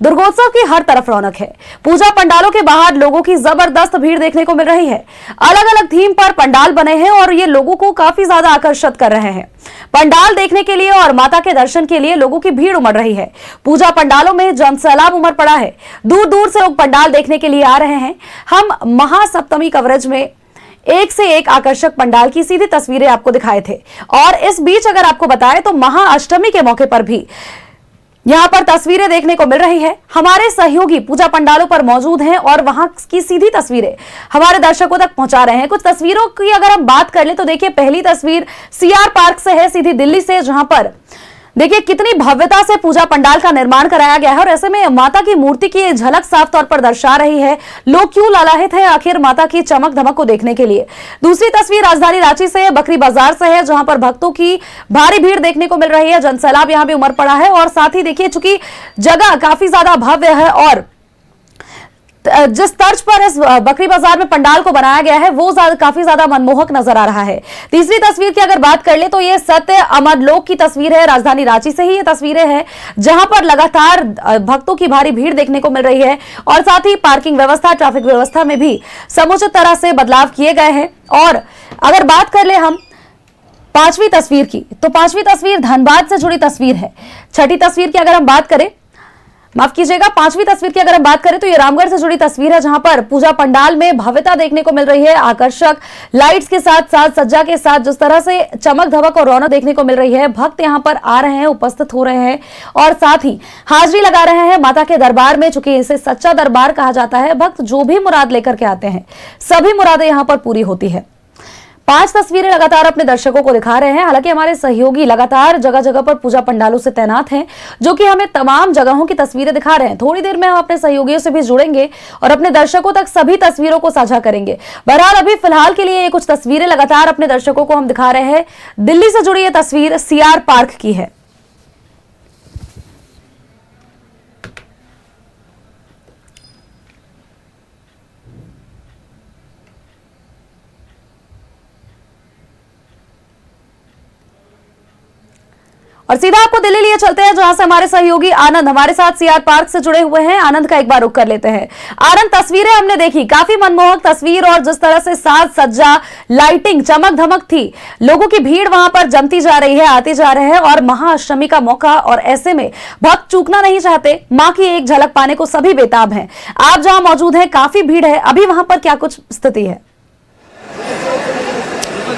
दुर्गोत्सव की हर तरफ रौनक है। पूजा पंडालों के बाहर लोगों की जबरदस्त भीड़ देखने को मिल रही है। अलग अलग थीम पर पंडाल बने हैं और ये लोगों को काफी ज्यादा आकर्षित कर रहे हैं। पंडाल देखने के लिए और माता के दर्शन के लिए लोगों की भीड़ उमड़ रही है। पूजा पंडालों में जनसैलाब उमड़ पड़ा है। दूर दूर से लोग पंडाल देखने के लिए आ रहे हैं। हम महासप्तमी कवरेज में एक से एक आकर्षक पंडाल की सीधी तस्वीरें आपको दिखाए थे और इस बीच अगर आपको बताएं तो महाअष्टमी के मौके पर भी यहां पर तस्वीरें देखने को मिल रही है। हमारे सहयोगी पूजा पंडालों पर मौजूद हैं और वहां की सीधी तस्वीरें हमारे दर्शकों तक पहुंचा रहे हैं। कुछ तस्वीरों की अगर हम बात कर ले तो देखिए, पहली तस्वीर सीआर पार्क से है, सीधी दिल्ली से, जहां पर देखिए कितनी भव्यता से पूजा पंडाल का निर्माण कराया गया है और ऐसे में माता की मूर्ति की झलक साफ तौर पर दर्शा रही है। लोग क्यों लालायित है आखिर माता की चमक धमक को देखने के लिए। दूसरी तस्वीर राजधानी रांची से है, बकरी बाजार से है, जहां पर भक्तों की भारी भीड़ देखने को मिल रही है। जनसैलाब यहां भी उमड़ पड़ा है और साथ ही देखिए चूंकि जगह काफी ज्यादा भव्य है और जिस तर्ज पर इस बकरी बाजार में पंडाल को बनाया गया है वो काफी ज्यादा मनमोहक नजर आ रहा है। तीसरी तस्वीर की अगर बात कर ले तो ये सत्य अमर लोक की तस्वीर है। राजधानी रांची से ही ये तस्वीरें हैं जहां पर लगातार भक्तों की भारी भीड़ देखने को मिल रही है और साथ ही पार्किंग व्यवस्था, ट्रैफिक व्यवस्था में भी समुचित तरह से बदलाव किए गए हैं। और अगर बात कर ले हम पांचवी तस्वीर की तो पांचवी तस्वीर धनबाद से जुड़ी तस्वीर है। छठी तस्वीर की अगर हम बात करें, माफ कीजिएगा, पांचवी तस्वीर की अगर हम बात करें तो ये रामगढ़ से जुड़ी तस्वीर है जहां पर पूजा पंडाल में भव्यता देखने को मिल रही है। आकर्षक लाइट्स के साथ साथ सज्जा के साथ जिस तरह से चमक धमक और रौनक देखने को मिल रही है। भक्त यहां पर आ रहे हैं, उपस्थित हो रहे हैं और साथ ही हाजिरी लगा रहे हैं माता के दरबार में। चूंकि इसे सच्चा दरबार कहा जाता है, भक्त जो भी मुराद लेकर के आते हैं सभी मुरादें यहां पर पूरी होती है। 5 तस्वीरें लगातार अपने दर्शकों को दिखा रहे हैं। हालांकि हमारे सहयोगी लगातार जगह जगह पर पूजा पंडालों से तैनात हैं जो कि हमें तमाम जगहों की तस्वीरें दिखा रहे हैं। थोड़ी देर में हम अपने सहयोगियों से भी जुड़ेंगे और अपने दर्शकों तक सभी तस्वीरों को साझा करेंगे। बहरहाल अभी फिलहाल के लिए ये कुछ तस्वीरें लगातार अपने दर्शकों को हम दिखा रहे हैं। दिल्ली से जुड़ी ये तस्वीर सीआर पार्क की है। और सीधा आपको दिल्ली लिए चलते हैं जहां से हमारे सहयोगी आनंद हमारे साथ सीआर पार्क से जुड़े हुए हैं। आनंद का एक बार रुख कर लेते हैं। आनंद, तस्वीरें हमने देखी, काफी मनमोहक तस्वीर और जिस तरह से साज सज्जा, लाइटिंग, चमक धमक थी, लोगों की भीड़ वहां पर जमती जा रही है, आती जा रहे हैं और महाअष्टमी का मौका और ऐसे में भक्त चूकना नहीं चाहते। मां की एक झलक पाने को सभी बेताब हैं। आप जहां मौजूद हैं काफी भीड़ है, अभी वहां पर क्या कुछ स्थिति है?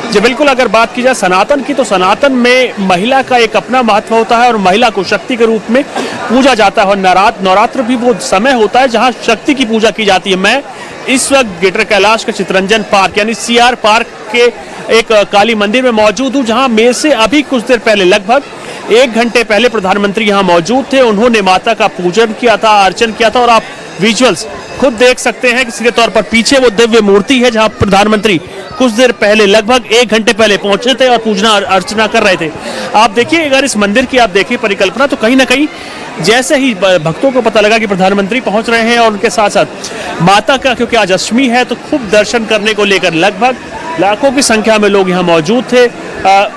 जी बिल्कुल, अगर बात की जाए सनातन की तो सनातन में महिला का एक अपना महत्व होता है और महिला को शक्ति के रूप में पूजा जाता है और नवरात्र भी वो समय होता है जहां शक्ति की पूजा की जाती है। मैं इस वक्त ग्रेटर कैलाश के चितरंजन पार्क यानी सीआर पार्क के एक काली मंदिर में मौजूद हूँ जहां मेरे से अभी कुछ देर पहले लगभग 1 घंटे पहले प्रधानमंत्री यहाँ मौजूद थे। उन्होंने माता का पूजन किया था, अर्चन किया था और आप विजुअल्स खुद देख सकते हैं कि सीधे तौर पर पीछे वो दिव्य मूर्ति है जहां प्रधानमंत्री कुछ देर पहले लगभग 1 घंटे पहले पहुंचे थे और पूजना अर्चना कर रहे थे। आप देखिए, अगर इस मंदिर की आप देखिए परिकल्पना तो कहीं ना कहीं जैसे ही भक्तों को पता लगा कि प्रधानमंत्री पहुंच रहे हैं और उनके साथ साथ माता का, क्योंकि आज अष्टमी है तो खूब दर्शन करने को लेकर लगभग लाखों की संख्या में लोग यहाँ मौजूद थे।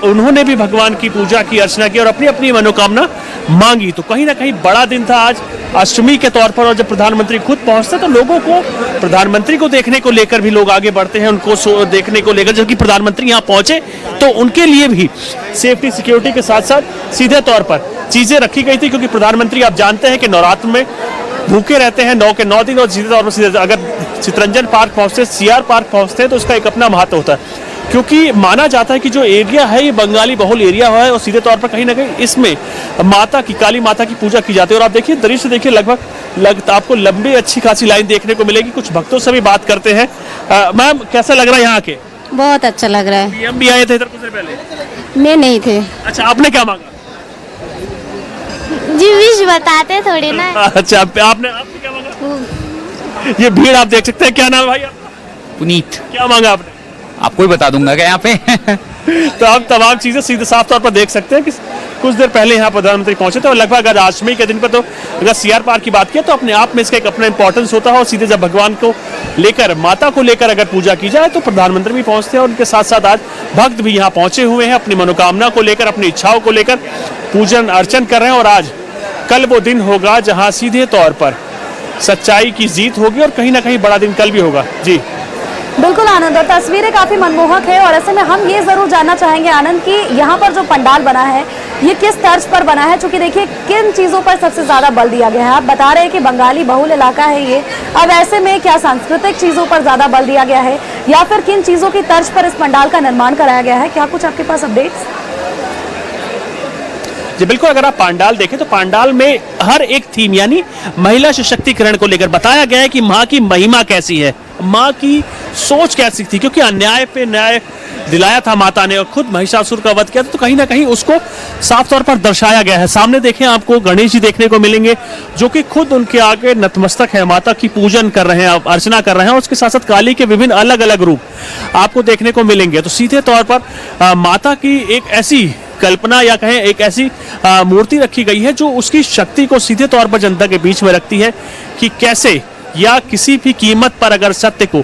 उन्होंने भी भगवान की पूजा की, अर्चना की और अपनी अपनी मनोकामना मांगी। तो कहीं ना कहीं बड़ा दिन था आज अष्टमी के तौर पर और जब प्रधानमंत्री खुद पहुंचते तो लोगों को प्रधानमंत्री को देखने को लेकर भी लोग आगे बढ़ते हैं, उनको देखने को लेकर। जबकि प्रधानमंत्री यहाँ पहुंचे तो उनके लिए भी सेफ्टी सिक्योरिटी के साथ साथ सीधे तौर पर चीजें रखी गई थी, क्योंकि प्रधानमंत्री आप जानते हैं कि नवरात्र में भूखे रहते हैं 9 के 9 दिन और सीधे तौर पर अगर चितरंजन पार्क पहुंचते, सीआर पार्क पहुंचते हैं तो उसका एक अपना महत्व होता है, क्योंकि माना जाता है कि जो एरिया है ये बंगाली बहुल एरिया है और सीधे तौर पर कहीं ना कहीं इसमें माता की, काली माता की पूजा की जाती है। और आप देखिए दृश्य देखिए, लगभग आपको लंबी अच्छी खासी लाइन देखने को मिलेगी। कुछ भक्तों से भी बात करते हैं। मैम, कैसा लग रहा है यहाँ के? बहुत अच्छा लग रहा है। पीएम भी आए थे इधर कुछ देर पहले? मैं नहीं थे। अच्छा, आपने क्या मांगा? जी विश बताते थोड़ी ना। अच्छा, आपने क्या मांगा? ये भीड़ आप देख सकते हैं। क्या नाम है भाई आपका? पुनीत। क्या मांगा आपने? आपको ही बता दूंगा क्या यहाँ पे। तो आप तमाम चीजें सीधे साफ तौर पर देख सकते हैं कि कुछ देर पहले यहाँ प्रधानमंत्री पहुंचे थे और लगभग आज अष्टमी के दिन पर तो अगर सीआर पार्क की बात किया तो अपने आप में इसका एक अपना इंपॉर्टेंस होता है और सीधे जब भगवान को लेकर, माता को लेकर अगर पूजा की जाए तो प्रधानमंत्री भी पहुंचते हैं और उनके साथ साथ आज भक्त भी यहाँ पहुंचे हुए हैं अपनी मनोकामना को लेकर, अपनी इच्छाओं को लेकर पूजन अर्चन कर रहे हैं। और आज कल वो दिन होगा जहां सीधे तौर पर सच्चाई की जीत होगी और कहीं ना कहीं बड़ा दिन कल भी होगा। जी बिल्कुल आनंद, और तस्वीरें काफी मनमोहक है। और ऐसे में हम ये जरूर जानना चाहेंगे आनंद कि यहाँ पर जो पंडाल बना है ये किस तर्ज पर बना है, चूंकि देखिए किन चीजों पर सबसे ज्यादा बल दिया गया है। आप बता रहे हैं कि बंगाली बहुल इलाका है ये, अब ऐसे में क्या सांस्कृतिक चीजों पर ज्यादा बल दिया गया है या फिर किन चीजों की तर्ज पर इस पंडाल का निर्माण कराया गया है? क्या कुछ आपके पास अपडेट्स? जी बिल्कुल, अगर आप पांडाल देखें तो पांडाल में हर एक थीम यानी महिला सशक्तिकरण को लेकर बताया गया है कि माँ की महिमा कैसी है, माँ की सोच कैसी थी, क्योंकि अन्याय पे न्याय दिलाया था माता ने और खुद महिषासुर का वध किया था, तो कहीं ना कहीं उसको साफ तौर पर दर्शाया गया है। सामने देखें आपको गणेश जी देखने को मिलेंगे जो कि खुद उनके आगे नतमस्तक है, माता की पूजन कर रहे हैं, अर्चना कर रहे हैं, और उसके साथ साथ काली के विभिन्न अलग अलग रूप आपको देखने को मिलेंगे। तो सीधे तौर पर माता की एक ऐसी कल्पना या कहें एक ऐसी मूर्ति रखी गई है जो उसकी शक्ति को सीधे तौर पर जनता के बीच में रखती है कि कैसे या किसी भी कीमत पर अगर सत्य को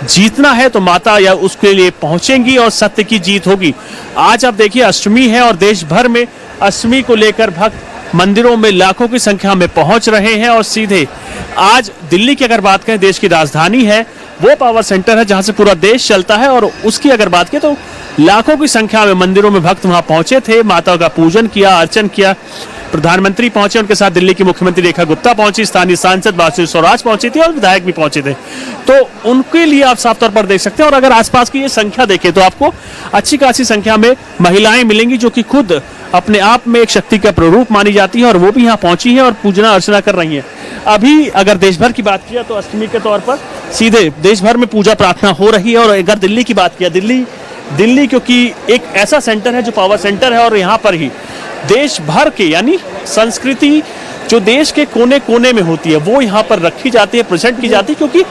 जीतना है तो माता या उसके लिए पहुंचेंगी और सत्य की जीत होगी। आज आप देखिए अष्टमी है और देश भर में अष्टमी को लेकर भक्त मंदिरों में लाखों की संख्या में पहुंच रहे हैं। और सीधे आज दिल्ली की अगर बात करें, देश की राजधानी है, वो पावर सेंटर है जहां से पूरा देश चलता है, और उसकी अगर बात करें तो लाखों की संख्या में मंदिरों में भक्त वहां पहुंचे थे, माता का पूजन किया, अर्चन किया। प्रधानमंत्री पहुंचे, उनके साथ दिल्ली की मुख्यमंत्री रेखा गुप्ता पहुंची, स्थानीय सांसद बासुरी स्वराज पहुंची थी और विधायक भी पहुंचे थे। तो उनके लिए आप साफ तौर पर देख सकते हैं। और अगर आसपास की ये संख्या देखें तो आपको अच्छी खासी संख्या में महिलाएं मिलेंगी जो कि खुद अपने आप में एक शक्ति का प्ररूप मानी जाती है और वो भी यहाँ पहुंची है और पूजना अर्चना कर रही है। अभी अगर देश भर की बात किया तो अष्टमी के तौर पर सीधे देश भर में पूजा प्रार्थना हो रही है। और अगर दिल्ली की बात किया, दिल्ली क्योंकि एक ऐसा सेंटर है जो पावर सेंटर है और यहाँ पर ही देश भर के यानी संस्कृति जो देश के कोने कोने में होती है वो यहाँ पर रखी जाती है, प्रेजेंट की जाती है, क्योंकि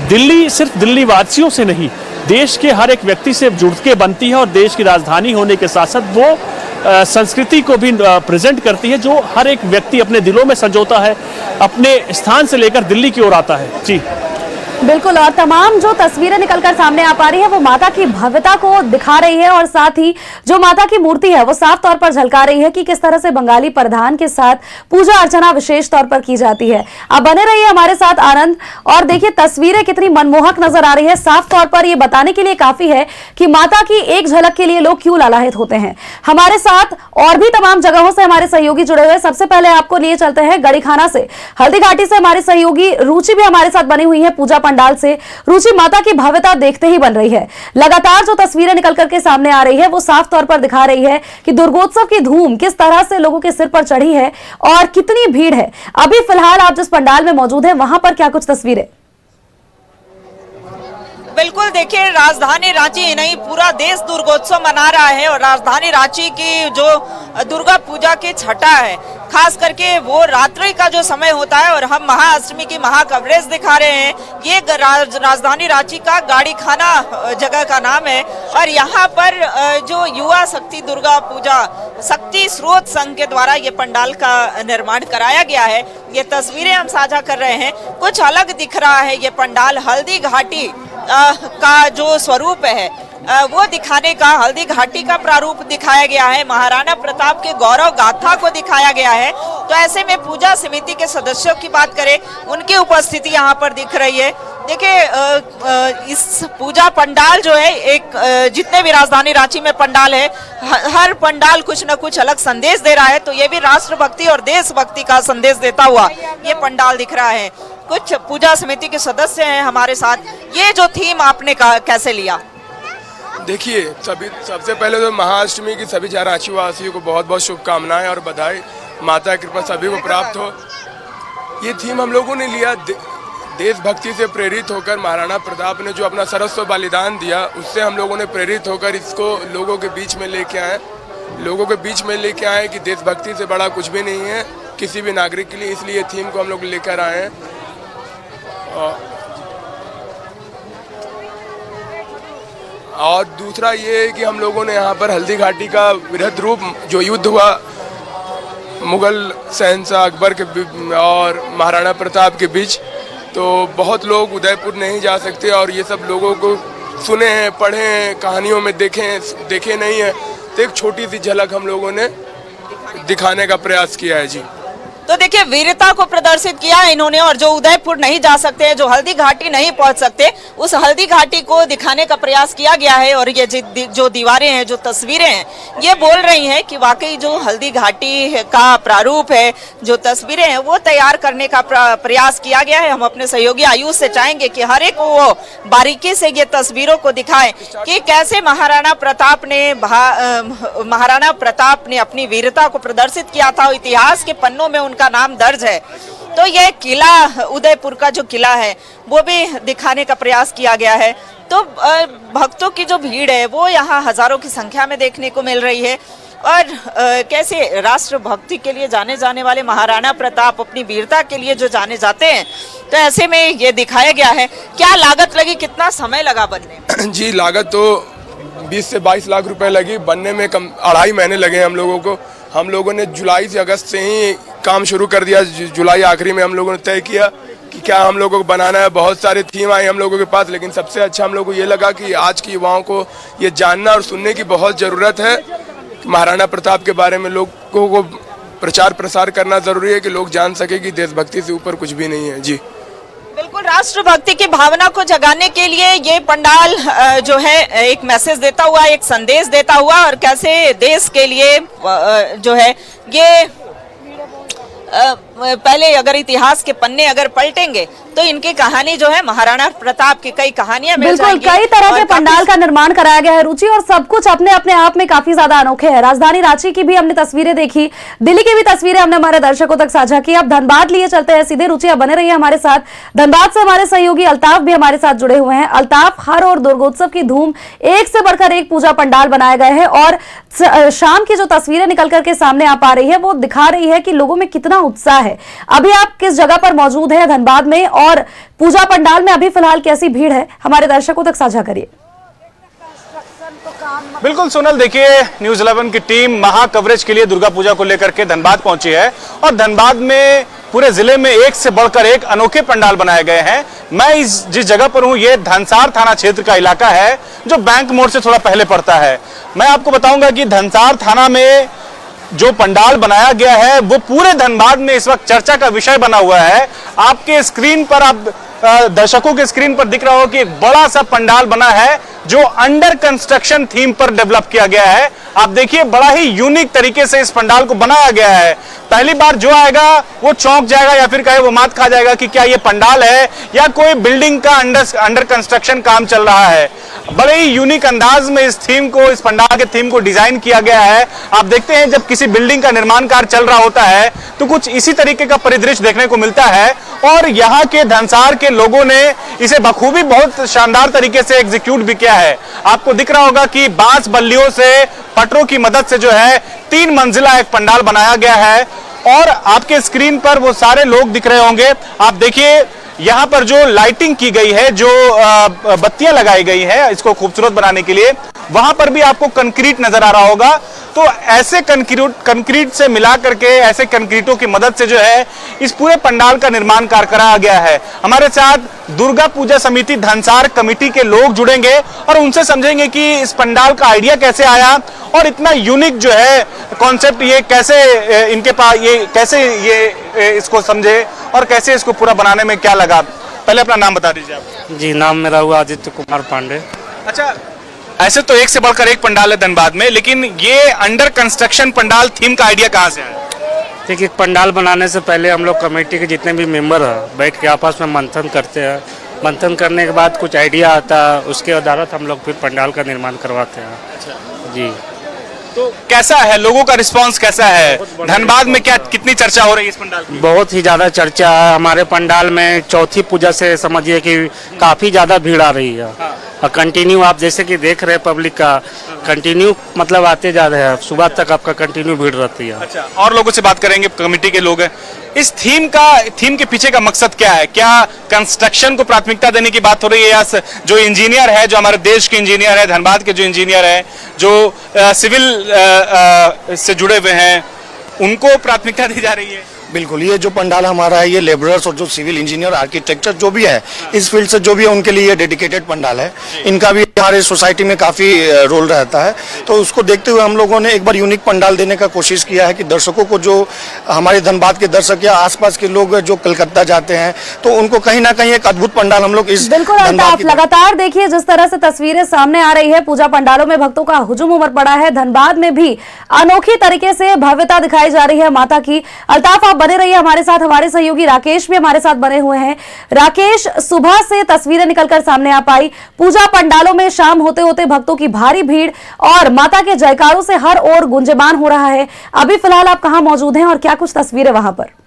दिल्ली सिर्फ दिल्ली वासियों से नहीं देश के हर एक व्यक्ति से जुड़ के बनती है और देश की राजधानी होने के साथ साथ वो संस्कृति को भी प्रेजेंट करती है जो हर एक व्यक्ति अपने दिलों में संजोता है, अपने स्थान से लेकर दिल्ली की ओर आता है। जी बिल्कुल, और तमाम जो तस्वीरें निकलकर सामने आ पा रही है वो माता की भव्यता को दिखा रही है और साथ ही जो माता की मूर्ति है वो साफ तौर पर झलका रही है कि किस तरह से बंगाली परिधान के साथ पूजा अर्चना विशेष तौर पर की जाती है। आप बने रहिए हमारे साथ आनंद, और देखिए तस्वीरें कितनी मनमोहक नजर आ रही है। साफ तौर पर ये बताने के लिए काफी है कि माता की एक झलक के लिए लोग क्यों लालायित होते हैं। हमारे साथ और भी तमाम जगहों से हमारे सहयोगी जुड़े हुए। सबसे पहले आपको लिए चलते हैं गड़ीखाना से, हल्दी घाटी से हमारी सहयोगी रुचि भी हमारे साथ बनी हुई है पूजा पंडाल से। रुचि, माता की भव्यता देखते ही बन रही है। लगातार जो तस्वीरें निकल करके सामने आ रही है वो साफ तौर पर दिखा रही है कि दुर्गोत्सव की धूम किस तरह से लोगों के सिर पर चढ़ी है और कितनी भीड़ है। अभी फिलहाल आप जिस पंडाल में मौजूद हैं वहां पर क्या कुछ तस्वीरें? बिल्कुल, देखिए राजधानी रांची ही नहीं पूरा देश दुर्गोत्सव मना रहा है और राजधानी रांची की जो दुर्गा पूजा की छठा है, खास करके वो रात्रि का जो समय होता है और हम महाअष्टमी की महा कवरेज दिखा रहे हैं। ये राजधानी रांची का गाड़ीखाना जगह का नाम है और यहाँ पर जो युवा शक्ति दुर्गा पूजा शक्ति स्रोत संघ के द्वारा ये पंडाल का निर्माण कराया गया है। ये तस्वीरें हम साझा कर रहे हैं, कुछ अलग दिख रहा है ये पंडाल। हल्दी घाटी का जो स्वरूप है वो दिखाने का, हल्दी घाटी का प्रारूप दिखाया गया है, महाराणा प्रताप के गौरव गाथा को दिखाया गया है। तो ऐसे में पूजा समिति के सदस्यों की बात करें, उनकी उपस्थिति यहाँ पर दिख रही है। देखिए इस पूजा पंडाल जो है, एक जितने भी राजधानी रांची में पंडाल है, हर पंडाल कुछ न कुछ अलग संदेश दे रहा है। तो ये भी राष्ट्रभक्ति और देशभक्ति का संदेश देता हुआ ये पंडाल दिख रहा है। कुछ पूजा समिति के सदस्य हैं हमारे साथ। ये जो थीम आपने कैसे लिया? देखिए, सबसे पहले तो महाअष्टमी की सभी रांची वासियों को बहुत बहुत शुभकामनाएं और बधाई। माता की कृपा सभी को प्राप्त हो। ये थीम हम लोगों ने लिया देशभक्ति से प्रेरित होकर। महाराणा प्रताप ने जो अपना सर्वस्व बलिदान दिया, उससे हम लोगों ने प्रेरित होकर इसको लोगों के बीच में लेके आए कि देशभक्ति से बड़ा कुछ भी नहीं है किसी भी नागरिक के लिए। इसलिए थीम को हम लोग लेकर आए हैं। और दूसरा ये है कि हम लोगों ने यहाँ पर हल्दी घाटी का वृहद रूप जो युद्ध हुआ मुगल शहंशाह अकबर के और महाराणा प्रताप के बीच, तो बहुत लोग उदयपुर नहीं जा सकते और ये सब लोगों को सुने हैं, पढ़े हैं, कहानियों में देखे नहीं है। तो एक छोटी सी झलक हम लोगों ने दिखाने का प्रयास किया है। जी तो देखिए वीरता को प्रदर्शित किया इन्होंने, और जो उदयपुर नहीं जा सकते हैं, जो हल्दी घाटी नहीं पहुंच सकते, उस हल्दी घाटी को दिखाने का प्रयास किया गया है। और ये जो दीवारें हैं, जो तस्वीरें हैं, ये बोल रही हैं कि वाकई जो हल्दी घाटी का प्रारूप है, जो तस्वीरें हैं, वो तैयार करने का प्रयास किया गया है। हम अपने सहयोगी आयुष से चाहेंगे कि हर एक वो बारीकी से ये तस्वीरों को दिखाएं कि कैसे महाराणा प्रताप ने अपनी वीरता को प्रदर्शित किया था। इतिहास के पन्नों में उनका नाम दर्ज है। तो ये किला, उदयपुर का जो किला है, वो भी दिखाने का प्रयास किया गया है। तो भक्तों की जो भीड़ है वो यहाँ हजारों की संख्या में देखने को मिल रही है। और कैसे राष्ट्रभक्ति के लिए जाने जाने वाले महाराणा प्रताप अपनी वीरता के लिए जो जाने जाते हैं, तो ऐसे में ये दिखाया गया है। क्या लागत लगी, कितना समय लगा बनने में? जी, लागत तो 20 से 22 लाख रुपए लगी बनने में। 2.5 महीने लगे हम लोगों को। हम लोगों ने जुलाई से अगस्त से ही काम शुरू कर दिया। जुलाई आखिरी में हम लोगों ने तय किया कि क्या हम लोगों को बनाना है। बहुत सारे थीम आए हम लोगों के पास, लेकिन सबसे अच्छा हम लोगों को ये लगा कि आज की युवाओं को ये जानना और सुनने की बहुत ज़रूरत है। महाराणा प्रताप के बारे में लोगों को प्रचार प्रसार करना ज़रूरी है कि लोग जान सके कि देशभक्ति से ऊपर कुछ भी नहीं है। जी बिल्कुल, राष्ट्रभक्ति की भावना को जगाने के लिए ये पंडाल जो है एक मैसेज देता हुआ, एक संदेश देता हुआ, और कैसे देश के लिए जो है ये पहले अगर इतिहास के पन्ने अगर पलटेंगे तो इनकी कहानी जो है, महाराणा प्रताप की कई कहानियां मिल बिल्कुल जाएंगी। कई तरह के पंडाल का निर्माण कराया गया है रुचि, और सब कुछ अपने अपने आप में काफी ज्यादा अनोखे हैं। राजधानी रांची की भी हमने तस्वीरें देखी, दिल्ली की भी तस्वीरें हमने हमारे दर्शकों तक साझा की। अब धनबाद लिए चलते हैं सीधे। रुचि, अब बने रहिए हमारे साथ। धनबाद से हमारे सहयोगी अल्ताफ भी हमारे साथ जुड़े हुए हैं। अल्ताफ, हर और दुर्गोत्सव की धूम, एक से बढ़कर एक पूजा पंडाल बनाए गए हैं, और शाम की जो तस्वीरें निकल करके सामने आ पा रही है वो दिखा रही है कि लोगों में कितना उत्साह है। अभी आप किस जगह पर मौजूद हैं धनबाद में, और पूजा पंडाल में अभी फिलहाल कैसी भीड़ है, हमारे दर्शकों तक साझा करिए। बिल्कुल सोनल, देखिए न्यूज़ 11 की टीम महा कवरेज के लिए दुर्गा पूजा को लेकर के धनबाद पहुंची है, और धनबाद में पूरे जिले में एक से बढ़कर एक अनोखे पंडाल बनाए गए हैं। मैं जिस जगह पर हूं, ये धनसार थाना क्षेत्र का इलाका है, जो बैंक मोड़ से थोड़ा पहले पड़ता है। मैं आपको बताऊंगा कि धनसार थाना में जो पंडाल बनाया गया है वो पूरे धनबाद में इस वक्त चर्चा का विषय बना हुआ है। आपके स्क्रीन पर, आप दर्शकों के स्क्रीन पर दिख रहा हो कि एक बड़ा सा पंडाल बना है जो अंडर कंस्ट्रक्शन थीम पर डेवलप किया गया है। आप देखिए, बड़ा ही यूनिक तरीके से इस पंडाल को बनाया गया है। पहली बार जो आएगा वो चौंक जाएगा, या फिर कहे वो मात खा जाएगा कि क्या ये पंडाल है या कोई बिल्डिंग का अंडर कंस्ट्रक्शन काम चल रहा है। बड़े ही यूनिक अंदाज में इस थीम को, इस पंडाल के थीम को डिजाइन किया गया है। आप देखते हैं जब किसी बिल्डिंग का निर्माण कार्य चल रहा होता है तो कुछ इसी तरीके का परिदृश्य देखने को मिलता है, और यहाँ के धनसार के लोगों ने इसे बखूबी बहुत शानदार तरीके से एग्जीक्यूट भी किया है। आपको दिख रहा होगा कि बांस बल्लियों से, पटरों की मदद से जो है 3 मंजिला एक पंडाल बनाया गया है, और आपके स्क्रीन पर वो सारे लोग दिख रहे होंगे। आप देखिए यहाँ पर जो लाइटिंग की गई है, जो बत्तियां लगाई गई है इसको खूबसूरत बनाने के लिए, वहां पर भी आपको कंक्रीट नजर आ रहा होगा। तो ऐसे कंक्रीट से मिला करके, ऐसे कंक्रीटों की मदद से जो है इस पूरे पंडाल का निर्माण कार्य कराया गया है। हमारे साथ दुर्गा पूजा समिति धनसार कमेटी के लोग जुड़ेंगे और उनसे समझेंगे कि इस पंडाल का आइडिया कैसे आया, और इतना यूनिक जो है कॉन्सेप्ट ये कैसे इनके पास, ये कैसे ये इसको समझे, और कैसे इसको पूरा बनाने में क्या लगा। पहले अपना नाम बता दीजिए आप। जी, नाम मेरा हुआ आदित्य कुमार पांडे। अच्छा, ऐसे तो एक से बढ़कर एक पंडाल है धनबाद में, लेकिन ये अंडर कंस्ट्रक्शन पंडाल थीम का आइडिया कहाँ से आया? देखिए, पंडाल बनाने से पहले हम लोग कमेटी के जितने भी मेंबर हैं बैठ के आपस में मंथन करते हैं। मंथन करने के बाद कुछ आइडिया आता है, उसके आधारित हम लोग फिर पंडाल का निर्माण करवाते हैं। अच्छा जी। तो कैसा है, लोगों का रिस्पांस कैसा है? धनबाद में क्या, कितनी चर्चा हो रही है इस पंडाल की? बहुत ही ज़्यादा चर्चा है। हमारे पंडाल में चौथी पूजा से समझिए कि काफ़ी ज़्यादा भीड़ आ रही है, और कंटिन्यू आप जैसे कि देख रहे हैं पब्लिक का कंटिन्यू मतलब आते जा रहे हैं, सुबह तक आपका कंटिन्यू भीड़ रहती है। अच्छा, और लोगों से बात करेंगे, कमेटी के लोग हैं। इस थीम के पीछे का मकसद क्या है? क्या कंस्ट्रक्शन को प्राथमिकता देने की बात हो रही है, या जो इंजीनियर है, जो हमारे देश के इंजीनियर है, धनबाद के जो इंजीनियर है, जो सिविल से जुड़े हुए हैं, उनको प्राथमिकता दी जा रही है? बिल्कुल, ये जो पंडाल हमारा है ये लेबरर्स और जो सिविल इंजीनियर आर्किटेक्चर जो भी है इस फील्ड से जो भी है उनके लिए ये डेडिकेटेड पंडाल है। इनका भी हमारे सोसाइटी में काफ़ी रोल रहता है, तो उसको देखते हुए हम लोगों ने एक बार यूनिक पंडाल देने का कोशिश किया है कि दर्शकों को, जो हमारे धनबाद के दर्शक या आसपास के लोग जो कलकत्ता जाते हैं तो उनको कहीं ना कहीं एक अद्भुत पंडाल हम लोग इस बिल्कुल अल्ताफ, लगातार देखिए जिस तरह से तस्वीरें सामने आ रही है, पूजा पंडालों में भक्तों का हुजूम उमड़ पड़ा है। धनबाद में भी अनोखी तरीके से भव्यता दिखाई जा रही है माता की। अल्ताफ, आप बने रहिए हमारे साथ, हमारे सहयोगी राकेश भी हमारे साथ बने हुए हैं। राकेश, सुबह से तस्वीरें निकलकर सामने आ पाई, पूजा पंडालों में शाम होते होते भक्तों की भारी भीड़ और माता के जयकारों से हर ओर गुंजयमान हो रहा है। अभी फिलहाल आप कहां मौजूद हैं और क्या कुछ तस्वीरें वहां पर?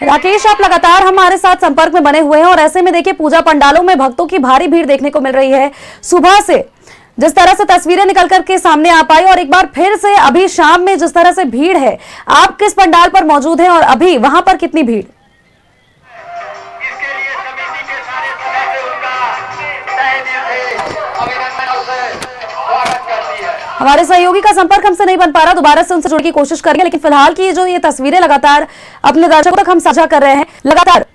राकेश, आप लगातार हमारे साथ संपर्क में बने हुए हैं और ऐसे में देखिए पूजा पंडालों में भक्तों की भारी भीड़ देखने को मिल रही है। सुबह से जिस तरह से तस्वीरें निकल करके सामने आ पाई और एक बार फिर से अभी शाम में जिस तरह से भीड़ है, आप किस पंडाल पर मौजूद हैं और अभी वहां पर कितनी भीड़? हमारे सहयोगी का संपर्क हमसे नहीं बन पा रहा, दोबारा से उनसे जुड़ने की कोशिश करेंगे, लेकिन फिलहाल की जो ये तस्वीरें लगातार अपने दर्शकों तक हम साझा कर रहे हैं। लगातार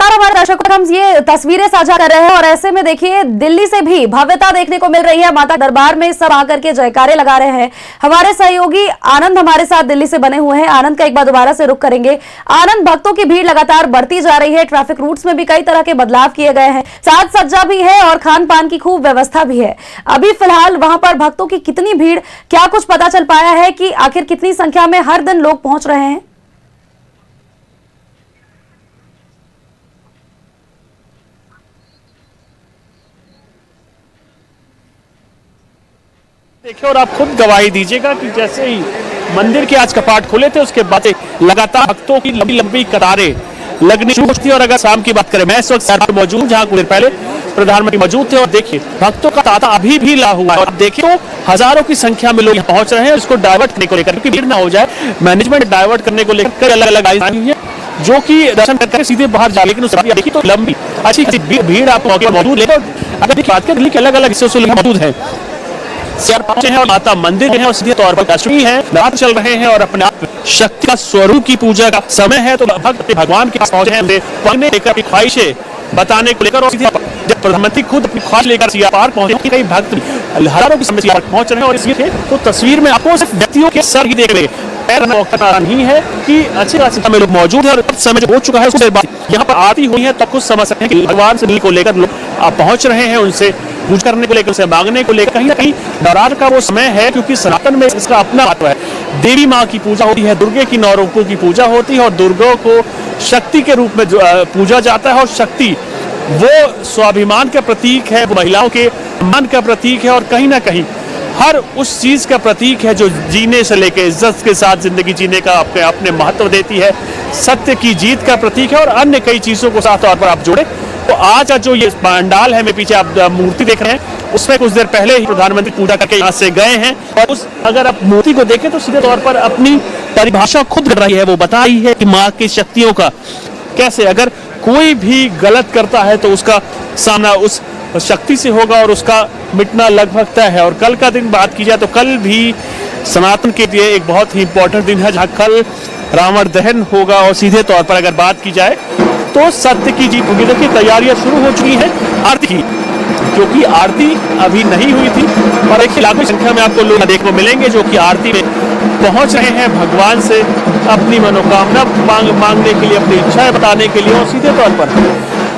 हमारे दर्शकों तक हम ये तस्वीरें साझा कर रहे हैं और ऐसे में देखिए दिल्ली से भी भव्यता देखने को मिल रही है। माता दरबार में सब आकर के जयकारे लगा रहे हैं। हमारे सहयोगी आनंद हमारे साथ दिल्ली से बने हुए हैं। आनंद का एक बार दोबारा से रुख करेंगे। आनंद, भक्तों की भीड़ लगातार बढ़ती जा रही है, ट्रैफिक रूट्स में भी कई तरह के बदलाव किए गए हैं, साज सज्जा भी है और खान पान की खूब व्यवस्था भी है। अभी फिलहाल वहां पर भक्तों की कितनी भीड़, क्या कुछ पता चल पाया है कि आखिर कितनी संख्या में हर दिन लोग पहुंच रहे हैं? देखिए और आप खुद गवाही दीजिएगा कि जैसे ही मंदिर के आज कपाट खुले थे उसके बाद लगातार भक्तों की लंबी लंबी कतारें लगनी शुरू थी। और अगर शाम की बात करें, मैं इस वक्त शहर में मौजूद, जहां कुछ देर पहले प्रधानमंत्री मौजूद थे और देखिए भक्तों का तांता अभी भी ला हुआ है। और देखिए तो हजारों की संख्या में लोग पहुंच रहे हैं इसको डाइवर्ट करने को लेकर, क्योंकि भीड़ ना हो जाए, मैनेजमेंट डाइवर्ट करने को लेकर अलग अलग गाड़ी आई हुई है जो कि दर्शन करके सीधे बाहर जा। लेकिन उसके बाद देखिए तो लंबी अच्छी भीड़ आपको मौके पर मौजूद लेकर, अगर बात करें दिल्ली के अलग अलग हिस्सों से लोग मौजूद है, शेयर पहुंचे हैं और माता मंदिर है और सीधे तौर पर अष्टमी है, रात चल रहे हैं और अपने आप शक्ति का स्वरूप की पूजा का समय है। तो भक्त भगवान के पास पहुंचे हैं, पढ़ने लेकर अपनी ख्वाहिशें बताने को लेकर, और सीधे जब प्रधानमंत्री खुद अपनी ख्वाहिश लेकर सिया पार्क पहुंचे, कई भक्त हजारों की संख्या सिया पार्क पहुंच रहे हैं। और इसलिए तो तस्वीर में आपको सिर्फ व्यक्तियों के सर ही देख रहे नहीं है कि अच्छी संख्या में लोग मौजूद है। और समय जो हो चुका है उसके बाद यहाँ पर आरती हुई है, तब कुछ समझ सकते हैं कि भगवान से को लेकर लोग पहुंच रहे हैं, उनसे पूजा करने को लेकर, उनसे मांगने को लेकर। कहीं ना कहीं नवरात्र का वो समय है, क्योंकि सनातन में इसका अपना महत्व है। देवी माँ की पूजा होती है, दुर्गे की 9 रूपों की पूजा होती है और दुर्गा को शक्ति के रूप में पूजा जाता है। और शक्ति वो स्वाभिमान का प्रतीक है, वो महिलाओं के मन का प्रतीक है और कहीं ना कहीं हर उस चीज का प्रतीक है जो जीने से लेकर इज्जत के साथ जिंदगी जीने का अपने महत्व देती है, सत्य की जीत का प्रतीक है और अन्य कई चीजों को साथ तौर पर आप जोड़े। तो आज जो ये पंडाल है, मेरे पीछे आप मूर्ति देख रहे हैं, उसमें कुछ देर पहले ही प्रधानमंत्री पूजा करके यहाँ से गए हैं। और उस अगर आप मूर्ति को देखें तो सीधे तौर पर अपनी परिभाषा खुद कर रही है, वो बता रही है कि माँ की शक्तियों का कैसे अगर कोई भी गलत करता है तो उसका सामना उस शक्ति से होगा और उसका मिटना लगभग तय है। और कल का दिन बात की जाए तो कल भी सनातन के लिए एक बहुत ही इंपॉर्टेंट दिन है, जहाँ कल रावण दहन होगा। और सीधे तौर पर अगर बात की जाए तो सत्य की जीत होगी। देखिए तैयारियां शुरू हो चुकी हैं आरती की, क्योंकि आरती अभी नहीं हुई थी और एक लाखों संख्या में आपको लोग देखने को मिलेंगे जो कि आरती में पहुंच रहे हैं भगवान से अपनी मनोकामना मांगने के लिए, अपनी इच्छाएं बताने के लिए। और सीधे तौर पर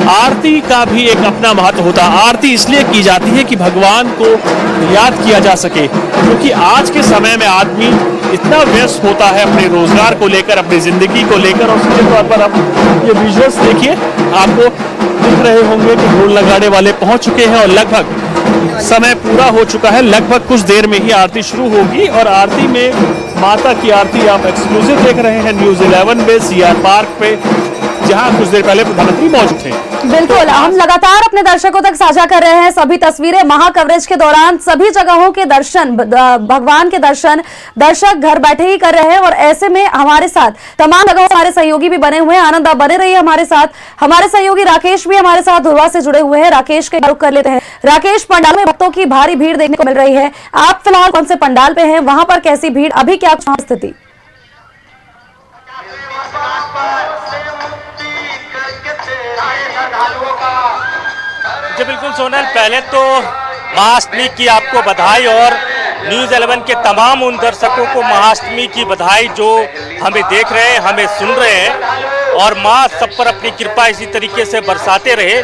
आरती का भी एक अपना महत्व होता है। आरती इसलिए की जाती है कि भगवान को याद किया जा सके, क्योंकि आज के समय में आदमी इतना व्यस्त होता है अपने रोजगार को लेकर, अपनी जिंदगी को लेकर। और सीधे तौर पर आप ये विजुअल्स देखिए, आपको दिख रहे होंगे कि ढोल लगाने वाले पहुंच चुके हैं और लगभग समय पूरा हो चुका है। लगभग कुछ देर में ही आरती शुरू होगी और आरती में माता की आरती आप एक्सक्लूसिव देख रहे हैं न्यूज़ 11 में सीआर पार्क पे, जहां कुछ देर पहले प्रधानमंत्री मौजूद थे। बिल्कुल, हम लगातार अपने दर्शकों तक साझा कर रहे हैं सभी तस्वीरें। महाकवरेज के दौरान सभी जगहों के दर्शन, भगवान के दर्शन दर्शक घर बैठे ही कर रहे हैं और ऐसे में हमारे साथ तमाम जगहों हमारे सहयोगी भी बने हुए हैं। आनंद, आप बने रहिए हमारे साथ। हमारे सहयोगी राकेश भी हमारे साथ धुरवा से जुड़े हुए हैं। राकेश के रुख कर लेते हैं। राकेश, पंडाल में भक्तों की भारी भीड़ देखने को मिल रही है। आप फिलहाल कौन से पंडाल पे हैं, वहां पर कैसी भीड़, अभी क्या स्थिति? जी बिल्कुल सोनल, पहले तो महाअष्टमी की आपको बधाई और न्यूज़ 11 के तमाम उन दर्शकों को महाअष्टमी की बधाई जो हमें देख रहे हैं, हमें सुन रहे हैं और माँ सब पर अपनी कृपा इसी तरीके से बरसाते रहे,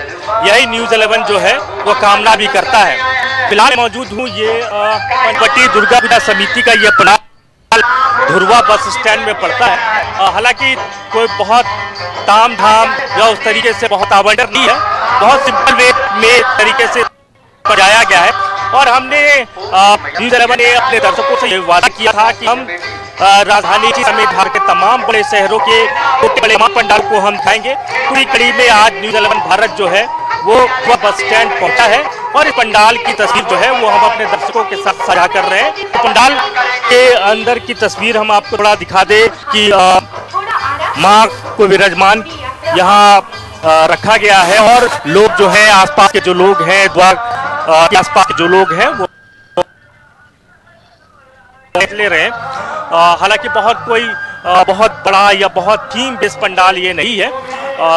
यही न्यूज़ 11 जो है वो कामना भी करता है। फिलहाल मौजूद हूँ ये पंचवटी दुर्गा पूजा समिति का ये पंडाल धुरवा बस स्टैंड में पड़ता है। हालांकि कोई बहुत ताम झाम या उस तरीके से बहुत आवंटन नहीं है, बहुत सिंपल वे में तरीके से सजाया गया है। और हमने न्यूज़ 11 ने अपने दर्शकों से ये वादा किया था कि हम राजधानी समेत भारत के तमाम बड़े शहरों के बड़े पंडाल को हम दिखाएंगे। पूरी कड़ी में आज न्यूज़ 11 भारत जो है वो बस स्टैंड पहुंचा है और इस पंडाल की तस्वीर जो है वो हम अपने दर्शकों के साथ साझा कर रहे हैं। तो पंडाल के अंदर की तस्वीर हम आपको थोड़ा दिखा दें कि माँ को विराजमान यहाँ रखा गया है और लोग जो है आसपास के जो लोग हैं, द्वार के आसपास के जो लोग हैं वो ले रहे हैं। हालांकि बहुत बड़ा या बहुत थीम बेस्ड पंडाल ये नहीं है,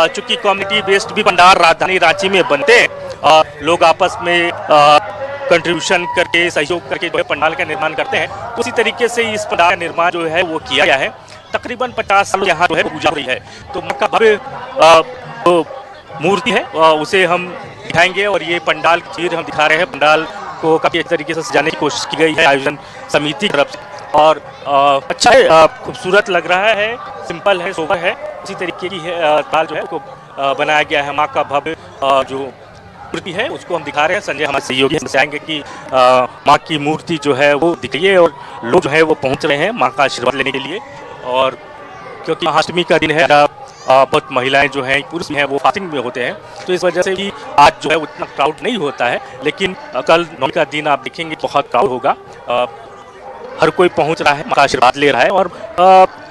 चूंकि कम्युनिटी बेस्ड भी पंडाल राजधानी रांची में बनते हैं। लोग आपस में कंट्रीब्यूशन करके, सहयोग करके जो है पंडाल का निर्माण करते हैं। उसी तरीके से इस पंडाल का निर्माण जो है वो किया गया है। तकरीबन 50 साल यहाँ जो है पूजा हो रही है। तो मां का भव्य जो मूर्ति है उसे हम दिखाएंगे और ये पंडाल की तस्वीर हम दिखा रहे हैं। पंडाल को काफ़ी अच्छे तरीके से सजाने की कोशिश की गई है आयोजन समिति की तरफ से और अच्छा है, खूबसूरत लग रहा है, सिंपल है, सोबर है। इसी तरीके की पंडाल जो है उसको बनाया गया है। माँ का भव्य जो मूर्ति है उसको हम दिखा रहे हैं। संजय हमारे सहयोगी बताएंगे कि माँ की मूर्ति जो है वो दिखाइए और लोग जो है वो पहुँच रहे हैं माँ का आशीर्वाद लेने के लिए। और क्योंकि महाअष्टमी का दिन है, बहुत महिलाएं जो हैं पुरुष हैं वो फास्टिंग में होते हैं, तो इस वजह से भी आज जो है उतना क्राउड नहीं होता है। लेकिन कल नवमी का दिन आप देखेंगे बहुत क्राउड होगा। हर कोई पहुंच रहा है, माँ का आशीर्वाद ले रहा है और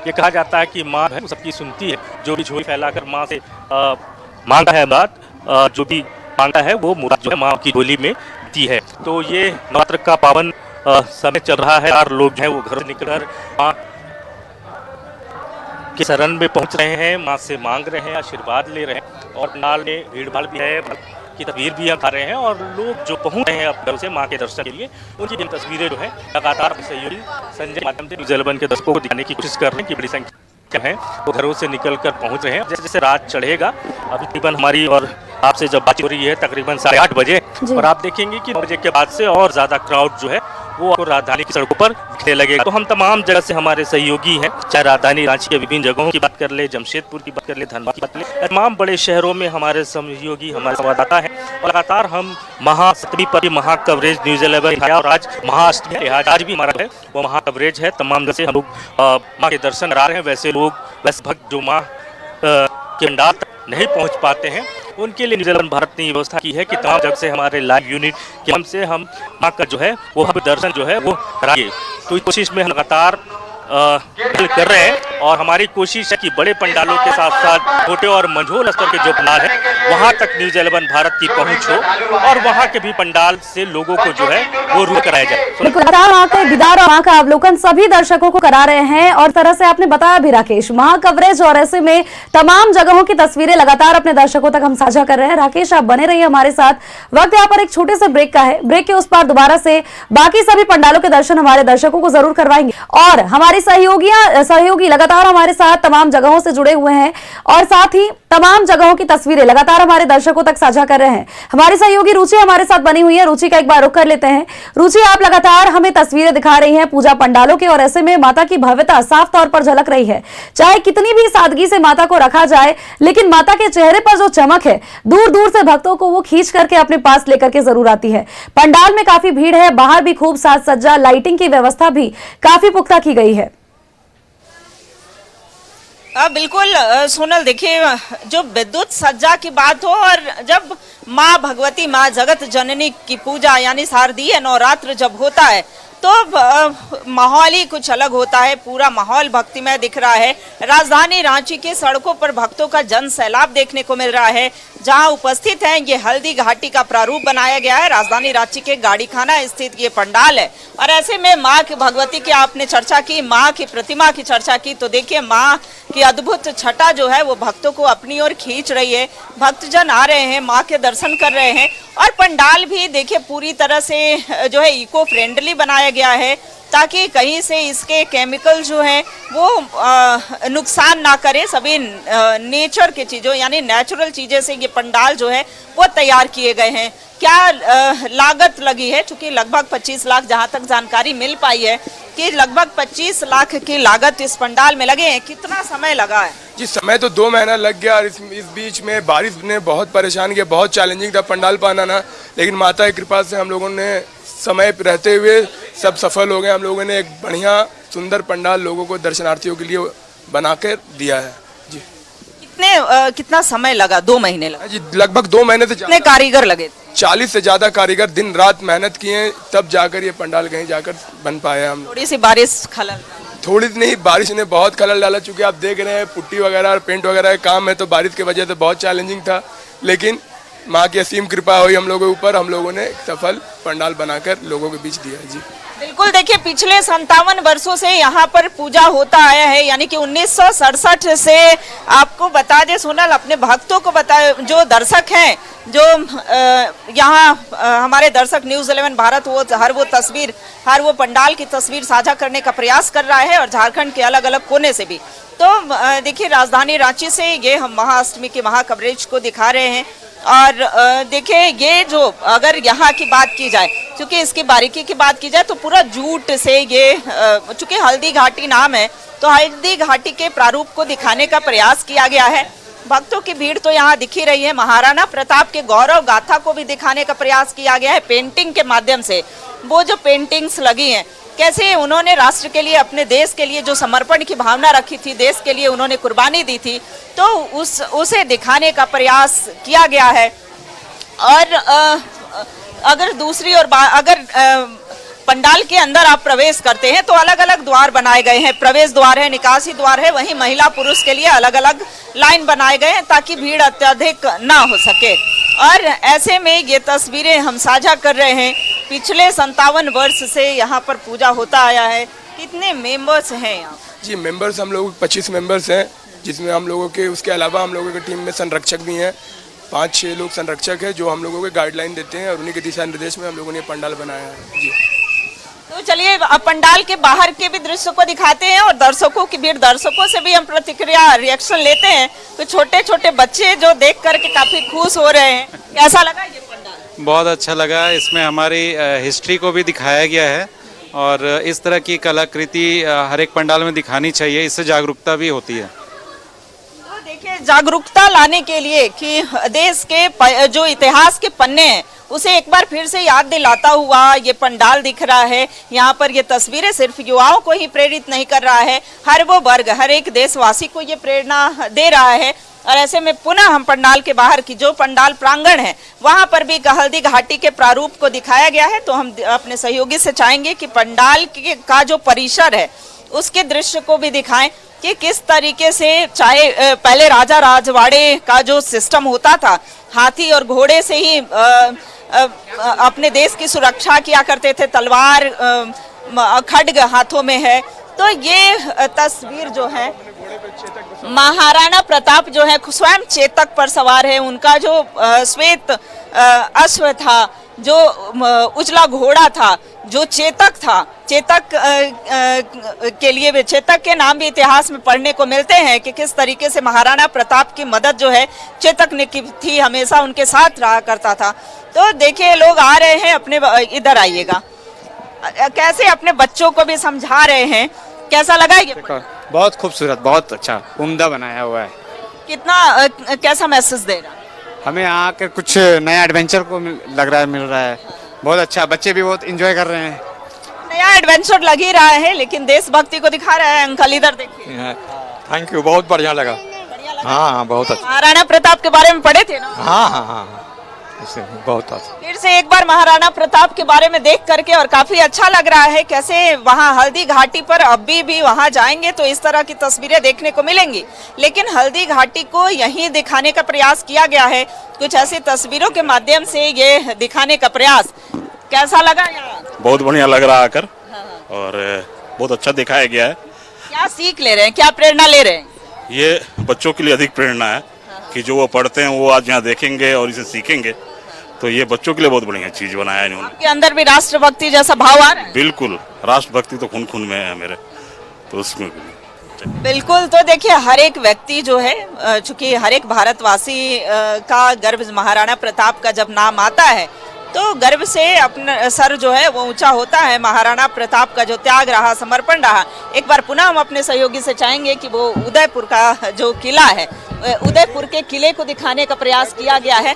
ये कहा जाता है कि माँ है वो सबकी सुनती है। जो भी झोली फैलाकर माँ से मांगा है बात, जो भी मांगा है वो मुराद जो है माँ की झोली में दी है। तो ये नवरात्र का पावन समय चल रहा है और लोग जो है वो घर से निकलकर माँ के शरण में पहुंच रहे हैं, माँ से मांग रहे हैं, आशीर्वाद ले रहे हैं। और पंडाल में भीड़ भाड़ भी है, की तस्वीर भी हम खा रहे हैं और लोग जो पहुंच रहे हैं अब घर से माँ के दर्शन के लिए, उनकी इन तस्वीरें जो है लगातार सहयोगी संजय माध्यम से न्यूज़ 11 के दर्शकों को दिखाने की कोशिश कर रहे हैं कि बड़ी संख्या है वो घरों से निकल कर पहुँच रहे हैं। जैसे जैसे रात चढ़ेगा, अभी तकरीबन हमारी और आपसे जब बातचीत हो रही है तकरीबन 8:30 बजे, और आप देखेंगे कि 9 बजे के बाद से और ज़्यादा क्राउड जो है वो राजधानी की सड़कों पर दिखने लगेगा। तो हम तमाम जगह से हमारे सहयोगी हैं, चाहे राजधानी रांची के विभिन्न जगहों की बात कर ले, जमशेदपुर की बात कर ले, धनबाद की बात कर ले, तमाम बड़े शहरों में हमारे सहयोगी, हमारे संवाददाता हैं। और लगातार हम महाअष्टमी पर महा कवरेज न्यूज़ 11 है और आज महाअष्टमी है, आज भी हमारा है वो महा कवरेज है। तमाम जगह से हम लोग माँ के दर्शन करा रहे हैं। वैसे भक्त जो माँ के पंडाल तक नहीं पहुँच पाते हैं उनके लिए न्यूज़ 11 भारत ने व्यवस्था की है कि तमाम जगह से हमारे लाइव यूनिट के हम से हम माँ का जो है वो दर्शन जो है वो कराइए। तो इस कोशिश में हम लगातार कर रहे हैं और हमारी कोशिश है कि बड़े पंडालों के साथ साथ छोटे और मंझोल स्तर के जो पंडाल है वहाँ तक न्यूज़ 11 भारत की पहुँच हो और वहाँ के भी पंडाल से लोगों को जो है वो रूबरू कराया जाए। वहाँ का दीदार और वहाँ का अवलोकन सभी दर्शकों को करा रहे हैं और तरह से आपने बताया भी राकेश, महा कवरेज और ऐसे में तमाम जगहों की तस्वीरें लगातार अपने दर्शकों तक हम साझा कर रहे हैं। राकेश, आप बने रहिए हमारे साथ। वक्त यहाँ पर एक छोटे से ब्रेक का है, ब्रेक के उस पार दोबारा से बाकी सभी पंडालों के दर्शन हमारे दर्शकों को जरूर करवाएंगे और हमारी हमारे सहयोगी लगातार हमारे साथ तमाम जगहों से जुड़े हुए हैं और साथ ही तमाम जगहों की तस्वीरें लगातार हमारे दर्शकों तक साझा कर रहे हैं। हमारी सहयोगी रुचि हमारे साथ बनी हुई है। रुचि का एक बार रुख कर लेते हैं। रुचि, आप लगातार हमें तस्वीरें दिखा रही हैं पूजा पंडालों के और ऐसे में माता की भव्यता साफ तौर पर झलक रही है। चाहे कितनी भी सादगी से माता को रखा जाए, लेकिन माता के चेहरे पर जो चमक है दूर दूर से भक्तों को वो खींच करके अपने पास लेकर के जरूर आती है। पंडाल में काफी भीड़ है, बाहर भी खूब साज सज्जा, लाइटिंग की व्यवस्था भी काफी पुख्ता की गई है। बिल्कुल सोनल, देखिए जो विद्युत सज्जा की बात हो और जब माँ भगवती, माँ जगत जननी की पूजा यानी शारदीय नवरात्र जब होता है तो माहौल ही कुछ अलग होता है। पूरा माहौल भक्तिमय दिख रहा है। राजधानी रांची के सड़कों पर भक्तों का जन सैलाब देखने को मिल रहा है। जहां उपस्थित हैं, ये हल्दी घाटी का प्रारूप बनाया गया है। राजधानी रांची के गाड़ी खाना स्थित ये पंडाल है और ऐसे में माँ की भगवती की आपने चर्चा की, माँ की प्रतिमा की चर्चा की, तो देखिए माँ की अद्भुत छटा जो है वो भक्तों को अपनी ओर खींच रही है। भक्तजन आ रहे हैं, माँ के दर्शन कर रहे हैं और पंडाल भी देखिए पूरी तरह से जो है इको फ्रेंडली बनाया गया है ताकि कहीं से इसके केमिकल जो हैं वो नुकसान ना करे। सभी नेचर के चीज़ों यानी नेचुरल चीज़ें से ये पंडाल जो है वो तैयार किए गए हैं। क्या लागत लगी है? चूंकि लगभग 25 लाख, जहां तक जानकारी मिल पाई है कि लगभग 25 लाख की लागत इस पंडाल में लगे हैं। कितना समय लगा है? जी, समय तो 2 महीना लग गया और इस बीच में बारिश ने बहुत परेशान किया। बहुत चैलेंजिंग था पंडाल बनाना, लेकिन माता की कृपा से हम लोगों ने समय पर रहते हुए सब सफल हो गए। हम लोगों ने एक बढ़िया सुंदर पंडाल लोगों को, दर्शनार्थियों के लिए बना कर दिया है। जी, कितना समय लगा? 2 महीने लगा जी, लगभग 2 महीने से। कितने कारीगर लगे? 40 से ज्यादा कारीगर दिन रात मेहनत किए, तब जाकर ये पंडाल कहीं जाकर बन पाया। हम थोड़ी सी बारिश खलल? थोड़ी नहीं, बारिश ने बहुत खलल डाला। चूंकि आप देख रहे हैं पुट्टी वगैरह और पेंट वगैरह का काम है, तो बारिश की वजह से बहुत चैलेंजिंग था, लेकिन माँ की असीम कृपा हुई हम लोगों के ऊपर। हम लोगों ने सफल पंडाल बनाकर लोगों के बीच दिया है। जी बिल्कुल, देखिए पिछले 57 वर्षों से यहाँ पर पूजा होता आया है, यानी कि 1967 से। आपको बता दें सोनल, अपने भक्तों को बताए, जो दर्शक हैं, जो यहाँ हमारे दर्शक न्यूज़ 11 भारत हर वो पंडाल की तस्वीर साझा करने का प्रयास कर रहा है और झारखंड के अलग अलग कोने से भी। तो देखिए राजधानी रांची से ये हम महाअष्टमी के महा कवरेज को दिखा रहे हैं और देखिए ये जो अगर यहाँ की बात की जाए, क्योंकि इसकी बारीकी की बात की जाए तो पूरा जूट से ये चूंकि हल्दी घाटी नाम है तो हल्दी घाटी के प्रारूप को दिखाने का प्रयास किया गया है। भक्तों की भीड़ तो यहाँ दिख ही रही है। महाराणा प्रताप के गौरव गाथा को भी दिखाने का प्रयास किया गया है पेंटिंग के माध्यम से। वो जो पेंटिंग्स लगी हैं, कैसे उन्होंने राष्ट्र के लिए, अपने देश के लिए जो समर्पण की भावना रखी थी, देश के लिए उन्होंने कुर्बानी दी थी, तो उसे दिखाने का प्रयास किया गया है। और अगर दूसरी ओर अगर पंडाल के अंदर आप प्रवेश करते हैं तो अलग अलग द्वार बनाए गए हैं। प्रवेश द्वार है, निकासी द्वार है, वहीं महिला पुरुष के लिए अलग अलग लाइन बनाए गए हैं ताकि भीड़ अत्यधिक ना हो सके। और ऐसे में ये तस्वीरें हम साझा कर रहे हैं। पिछले 57 वर्ष से यहाँ पर पूजा होता आया है। कितने मेंबर्स हैं यहाँ? जी, मेंबर्स हम लोग 25 मेंबर्स हैं, जिसमें हम लोगों के, उसके अलावा हम लोगों की टीम में संरक्षक भी हैं। 5-6 लोग संरक्षक हैं जो हम लोगों को गाइडलाइन देते हैं और उन्हीं के दिशा निर्देश में हम लोगों ने पंडाल बनाया है। जी, तो चलिए अब पंडाल के बाहर के भी दृश्य को दिखाते हैं और दर्शकों की भीड़, दर्शकों से भी हम प्रतिक्रिया, रिएक्शन लेते हैं। तो छोटे छोटे बच्चे जो देख करके काफी खुश हो रहे हैं, कैसा लगा ये पंडाल? बहुत अच्छा लगा। इसमें हमारी हिस्ट्री को भी दिखाया गया है और इस तरह की कलाकृति हर एक पंडाल में दिखानी चाहिए, इससे जागरूकता भी होती है। तो देखिए जागरूकता लाने के लिए कि देश के जो इतिहास के पन्ने हैं उसे एक बार फिर से याद दिलाता हुआ ये पंडाल दिख रहा है। यहाँ पर ये तस्वीरें सिर्फ युवाओं को ही प्रेरित नहीं कर रहा है, हर वो वर्ग, हर एक देशवासी को ये प्रेरणा दे रहा है। और ऐसे में पुनः हम पंडाल के बाहर की जो पंडाल प्रांगण है वहां पर भी हल्दी घाटी के प्रारूप को दिखाया गया है। तो हम अपने सहयोगी से चाहेंगे कि पंडाल का जो परिसर है उसके दृश्य को भी दिखाएं कि किस तरीके से, चाहे पहले राजा राजवाड़े का जो सिस्टम होता था, हाथी और घोड़े से ही अपने देश की सुरक्षा किया करते थे, तलवार खड्ग हाथों में है। तो ये तस्वीर जो है महाराणा प्रताप जो है स्वयं चेतक पर सवार है। उनका जो श्वेत अश्व था, जो उजला घोड़ा था, जो चेतक था, चेतक के लिए चेतक के नाम भी इतिहास में पढ़ने को मिलते हैं कि किस तरीके से महाराणा प्रताप की मदद जो है चेतक ने की थी, हमेशा उनके साथ रहा करता था। तो देखिए लोग आ रहे हैं, अपने इधर आइएगा, कैसे अपने बच्चों को भी समझा रहे हैं, कैसा लगा ये? बहुत खूबसूरत, बहुत अच्छा, उम्दा बनाया हुआ है। कितना कैसा मैसेज दे रहा है? हमें यहाँ के कुछ नया एडवेंचर को लग रहा है, मिल रहा है, बहुत अच्छा, बच्चे भी बहुत एंजॉय कर रहे हैं। नया एडवेंचर लग ही रहा है, लेकिन देशभक्ति को दिखा रहा है अंकल, इधर देखिए। थैंक यू, बहुत बढ़िया लगा। हाँ, बहुत अच्छा। महाराणा प्रताप के बारे में पढ़े थे ना? हाँ, बहुत अच्छा। फिर से एक बार महाराणा प्रताप के बारे में देख करके और काफी अच्छा लग रहा है, कैसे वहाँ हल्दी घाटी पर अभी भी वहाँ जाएंगे तो इस तरह की तस्वीरें देखने को मिलेंगी। लेकिन हल्दी घाटी को यहीं दिखाने का प्रयास किया गया है, कुछ ऐसी तस्वीरों के माध्यम से ये दिखाने का प्रयास। कैसा लगा यहाँ? बहुत बढ़िया लग रहा आकर, और बहुत अच्छा दिखाया गया है। क्या सीख ले रहे हैं, क्या प्रेरणा ले रहे हैं? ये बच्चों के लिए अधिक प्रेरणा है कि जो वो पढ़ते हैं वो आज यहाँ देखेंगे और इसे सीखेंगे, तो ये बच्चों के लिए बहुत बढ़िया चीज बनाया है इन्होंने। आपके अंदर भी राष्ट्रभक्ति जैसा भाव आ रहा है? बिल्कुल, राष्ट्रभक्ति तो खून खून में है मेरे, तो उसमें बिल्कुल। तो देखिए हर एक व्यक्ति जो है, चूंकि हर एक भारतवासी का गर्व महाराणा प्रताप का जब नाम आता है तो गर्व से अपना सर जो है वो ऊंचा होता है। महाराणा प्रताप का जो त्याग रहा, समर्पण रहा। एक बार पुनः हम अपने सहयोगी से चाहेंगे कि वो उदयपुर का जो किला है, उदयपुर के किले को दिखाने का प्रयास किया गया है।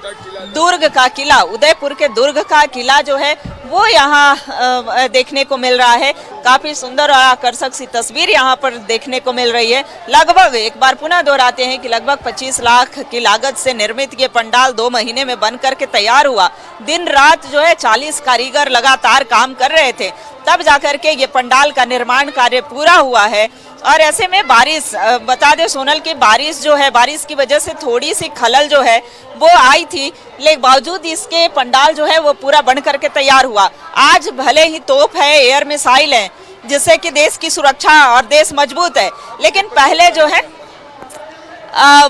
दुर्ग का किला, उदयपुर के दुर्ग का किला जो है वो यहाँ देखने को मिल रहा है। काफी सुंदर और आकर्षक सी तस्वीर यहाँ पर देखने को मिल रही है। लगभग, एक बार पुनः दोहराते हैं कि लगभग 25 लाख की लागत से निर्मित ये पंडाल 2 महीने में बन करके तैयार हुआ। दिन रात जो है 40 कारीगर लगातार काम कर रहे थे, तब जाकर के ये पंडाल का निर्माण कार्य पूरा हुआ है। और ऐसे में बारिश, बता दें सोनल की बारिश जो है, बारिश की वजह से थोड़ी सी खलल जो है वो आई थी, लेकिन बावजूद इसके पंडाल जो है वो पूरा बन करके तैयार हुआ। आज भले ही तोप है, एयर मिसाइल है, जिससे कि देश की सुरक्षा और देश मजबूत है, लेकिन पहले जो है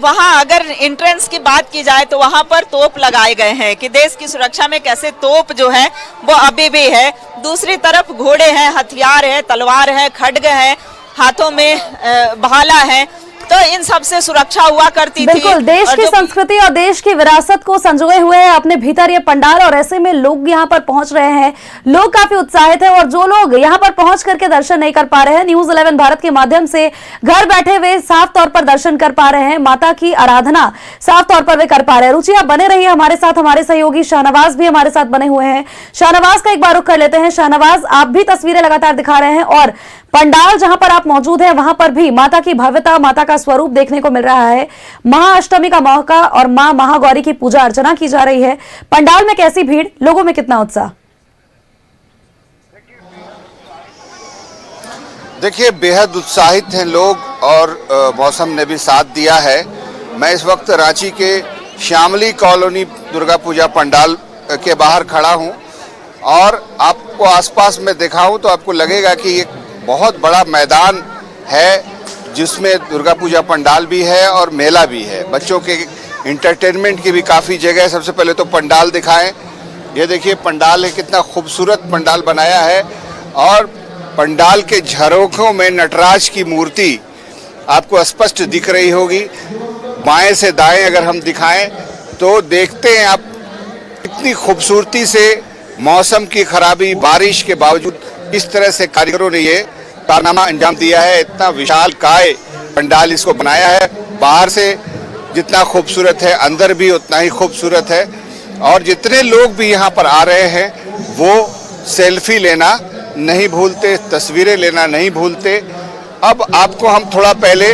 वहाँ अगर एंट्रेंस की बात की जाए तो वहाँ पर तोप लगाए गए हैं कि देश की सुरक्षा में कैसे तोप जो है वो अभी भी है। दूसरी तरफ घोड़े हैं, हथियार है, तलवार है, खड्ग है, हाथों में भाला है, तो इन सब से सुरक्षा हुआ करती थी। बिल्कुल, देश की संस्कृति और देश की विरासत को संजोए हुए है अपने भीतर ये पंडाल, और ऐसे में लोग यहाँ पर पहुंच रहे हैं। लोग काफी उत्साहित हैं, और जो लोग यहाँ पर पहुंच करके दर्शन नहीं कर पा रहे हैं, न्यूज 11 भारत के माध्यम से घर बैठे हुए साफ तौर पर दर्शन कर पा रहे हैं। माता की आराधना साफ तौर पर वे कर पा रहे हैं। रुचि, आप बने रहिए हमारे साथ, हमारे सहयोगी शाहनवाज भी हमारे साथ बने हुए हैं। शाहनवाज का एक बार रुख कर लेते हैं। शाहनवाज, आप भी तस्वीरें लगातार दिखा रहे हैं, और पंडाल जहां पर आप मौजूद हैं वहां पर भी माता की भव्यता, माता का स्वरूप देखने को मिल रहा है। महाअष्टमी का मौका और मां महागौरी की पूजा अर्चना की जा रही है। पंडाल में कैसी भीड़, लोगों में कितना उत्साह? देखिए, बेहद उत्साहित हैं लोग, और मौसम ने भी साथ दिया है। मैं इस वक्त रांची के श्यामली कॉलोनी दुर्गा पूजा पंडाल के बाहर खड़ा हूं, और आपको आसपास में दिखाऊं तो आपको लगेगा कि एक बहुत बड़ा मैदान है जिसमें दुर्गा पूजा पंडाल भी है और मेला भी है। बच्चों के इंटरटेनमेंट की भी काफ़ी जगह है। सबसे पहले तो पंडाल दिखाएं। ये देखिए पंडाल है, कितना खूबसूरत पंडाल बनाया है, और पंडाल के झरोखों में नटराज की मूर्ति आपको स्पष्ट दिख रही होगी। बाएं से दाएं अगर हम दिखाएं तो देखते हैं आप कितनी खूबसूरती से मौसम की खराबी, बारिश के बावजूद इस तरह से कारीगरों ने ये कारनामा अंजाम दिया है। इतना विशाल काय पंडाल इसको बनाया है। बाहर से जितना खूबसूरत है, अंदर भी उतना ही खूबसूरत है। और जितने लोग भी यहाँ पर आ रहे हैं वो सेल्फी लेना नहीं भूलते, तस्वीरें लेना नहीं भूलते। अब आपको हम थोड़ा पहले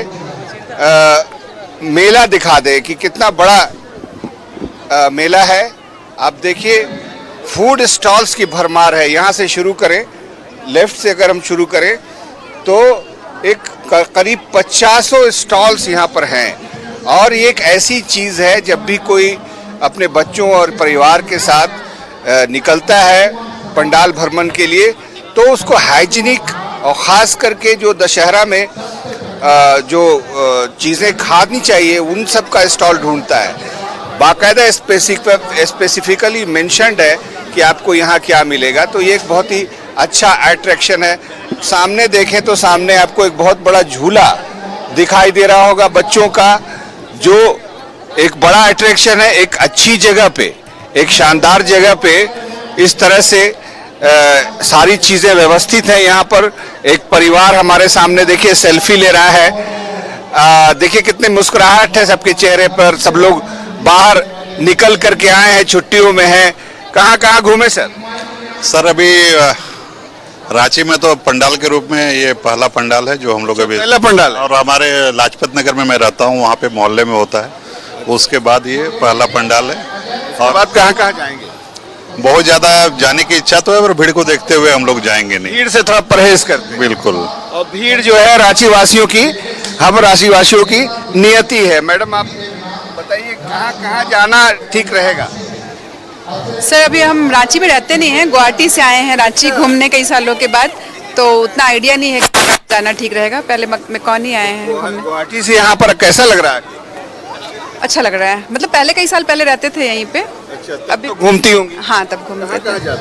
मेला दिखा दें कि कितना बड़ा मेला है। आप देखिए, फूड स्टॉल्स की भरमार है। यहाँ से शुरू करें, लेफ्ट से अगर हम शुरू करें तो एक करीब 50 स्टॉल्स यहाँ पर हैं। और ये एक ऐसी चीज़ है, जब भी कोई अपने बच्चों और परिवार के साथ निकलता है पंडाल भ्रमण के लिए, तो उसको हाइजीनिक, और ख़ास करके जो दशहरा में जो चीज़ें खानी चाहिए उन सब का स्टॉल ढूंढता है। बाकायदा स्पेसिफिकली मेंशन्ड है कि आपको यहाँ क्या मिलेगा। तो ये एक बहुत ही अच्छा अट्रैक्शन है। सामने देखें तो सामने आपको एक बहुत बड़ा झूला दिखाई दे रहा होगा बच्चों का, जो एक बड़ा अट्रैक्शन है। एक अच्छी जगह पे, एक शानदार जगह पे इस तरह से सारी चीजें व्यवस्थित है। यहाँ पर एक परिवार हमारे सामने देखिए सेल्फी ले रहा है। देखिए कितनी मुस्कुराहट है सबके चेहरे पर। सब लोग बाहर निकल करके आए हैं, छुट्टियों में हैं। कहाँ कहाँ घूमे सर? सर अभी रांची में तो पंडाल के रूप में ये पहला पंडाल है जो हम लोग अभी पहला पंडाल है। और हमारे लाजपत नगर में मैं रहता हूँ, वहाँ पे मोहल्ले में होता है। उसके बाद ये पहला पंडाल है। और बाद कहाँ कहाँ जाएंगे? बहुत ज्यादा जाने की इच्छा तो है, पर भीड़ को देखते हुए हम लोग जाएंगे नहीं। भीड़ से थोड़ा परहेज करते हैं। बिल्कुल। और भीड़ जो है रांची वासियों की, हम रांची वासियों की नियति है। मैडम आप बताइए कहाँ कहाँ जाना ठीक रहेगा? सर अभी हम रांची में रहते नहीं हैं, गुवाहाटी से आए हैं रांची घूमने कई सालों के बाद, तो उतना आइडिया नहीं है कि जाना ठीक रहेगा। पहले में कौन ही आए हैं घूमने। गुवाहाटी से यहाँ पर कैसा लग रहा है? अच्छा लग रहा है, मतलब पहले कई साल पहले रहते थे यहीं पे। अच्छा, अभी तो घूमती होंगी? हाँ तब घूमते थे।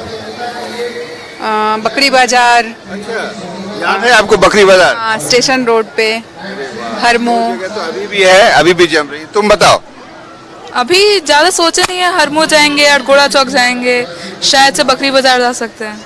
बकरी बाजार। याद है आपको बकरी बाजार? हाँ, स्टेशन रोड पे हरमो। तो अभी भी है, अभी भी जम रही। तुम बताओ। अभी ज्यादा सोचे नहीं है, हरमो जाएंगे, अड़गोड़ा चौक जाएंगे, शायद से बकरी बाजार जा सकते हैं।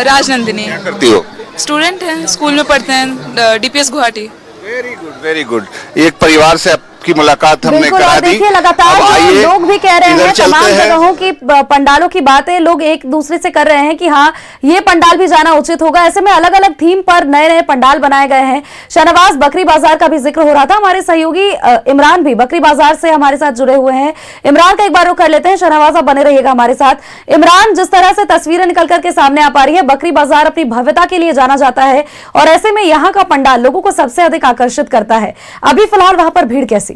राजनंदिनी। क्या करती हो? स्टूडेंट हैं, स्कूल में पढ़ते हैं, DPS Guwahati. Very good, very good. एक परिवार से की मुलाकात हमने बिल्कुल, करा और दी। देखिए लगातार जो लोग भी कह रहे हैं, तमाम जगहों की पंडालों की बातें लोग एक दूसरे से कर रहे हैं कि हाँ ये पंडाल भी जाना उचित होगा। ऐसे में अलग अलग थीम पर नए नए पंडाल बनाए गए हैं। शाहनवाज, बकरी बाजार का भी जिक्र हो रहा था। हमारे सहयोगी इमरान भी बकरी बाजार से हमारे साथ जुड़े हुए हैं। इमरान का एक बार रुख कर लेते हैं। शाहनवाज आप बने रहिएगा हमारे साथ। इमरान, जिस तरह से तस्वीरें निकल करके सामने आ पा रही है, बकरी बाजार अपनी भव्यता के लिए जाना जाता है और ऐसे में यहाँ का पंडाल लोगों को सबसे अधिक आकर्षित करता है। अभी फिलहाल वहां पर भीड़ कैसी?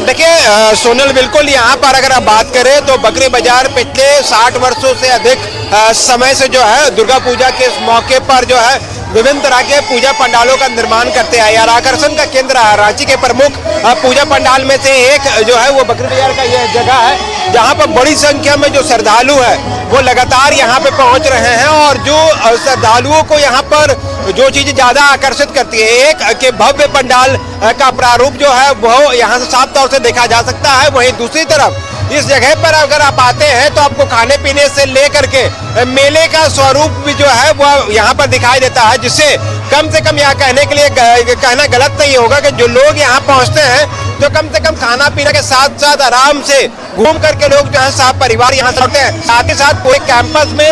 देखिए सोनल, बिल्कुल यहाँ पर अगर आप बात करें तो बकरी बाजार पिछले 60 वर्षों से अधिक समय से जो है दुर्गा पूजा के इस मौके पर जो है विभिन्न तरह के पूजा पंडालों का निर्माण करते हैं यार। आकर्षण का केंद्र है। रांची के प्रमुख पूजा पंडाल में से एक जो है वो बकरी बाजार का यह जगह है, जहाँ पर बड़ी संख्या में जो श्रद्धालु है वो लगातार यहाँ पे पहुँच रहे हैं। और जो श्रद्धालुओं को यहाँ पर जो चीज ज्यादा आकर्षित करती है, एक के भव्य पंडाल का प्रारूप जो है वो यहाँ से साफ तौर से देखा जा सकता है। वहीं दूसरी तरफ इस जगह पर अगर आप आते हैं तो आपको खाने पीने से लेकर के मेले का स्वरूप भी जो है वो यहाँ पर दिखाई देता है, जिससे कम से कम यहाँ कहने के लिए कहना गलत नहीं होगा कि जो लोग यहाँ पहुँचते हैं तो कम से कम खाना पीना के साथ साथ आराम से घूम करके लोग जो है साथ परिवार यहाँ से हैं। साथ ही साथ पूरे कैंपस में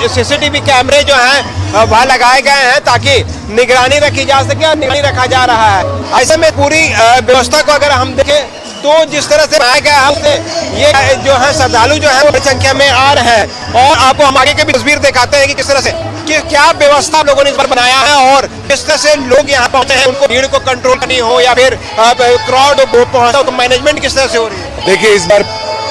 सीसीटीवी कैमरे जो हैं वह लगाए गए हैं ताकि निगरानी रखी जा सके और निगरानी रखा जा रहा है। ऐसे में पूरी व्यवस्था को अगर हम देखें तो जिस तरह से बनाया गया है उससे ये जो है श्रद्धालु जो है बड़ी संख्या में आ रहे हैं। और आपको हम आगे की भी तस्वीर दिखाते हैं कि किस तरह से कि क्या व्यवस्था लोगों ने इस पर बनाया है और किस तरह से लोग यहाँ पहुंचे हैं, उनको भीड़ को कंट्रोल करनी हो या फिर क्राउड पहुंचता हो तो मैनेजमेंट किस तरह से हो रही है। देखिए इस बार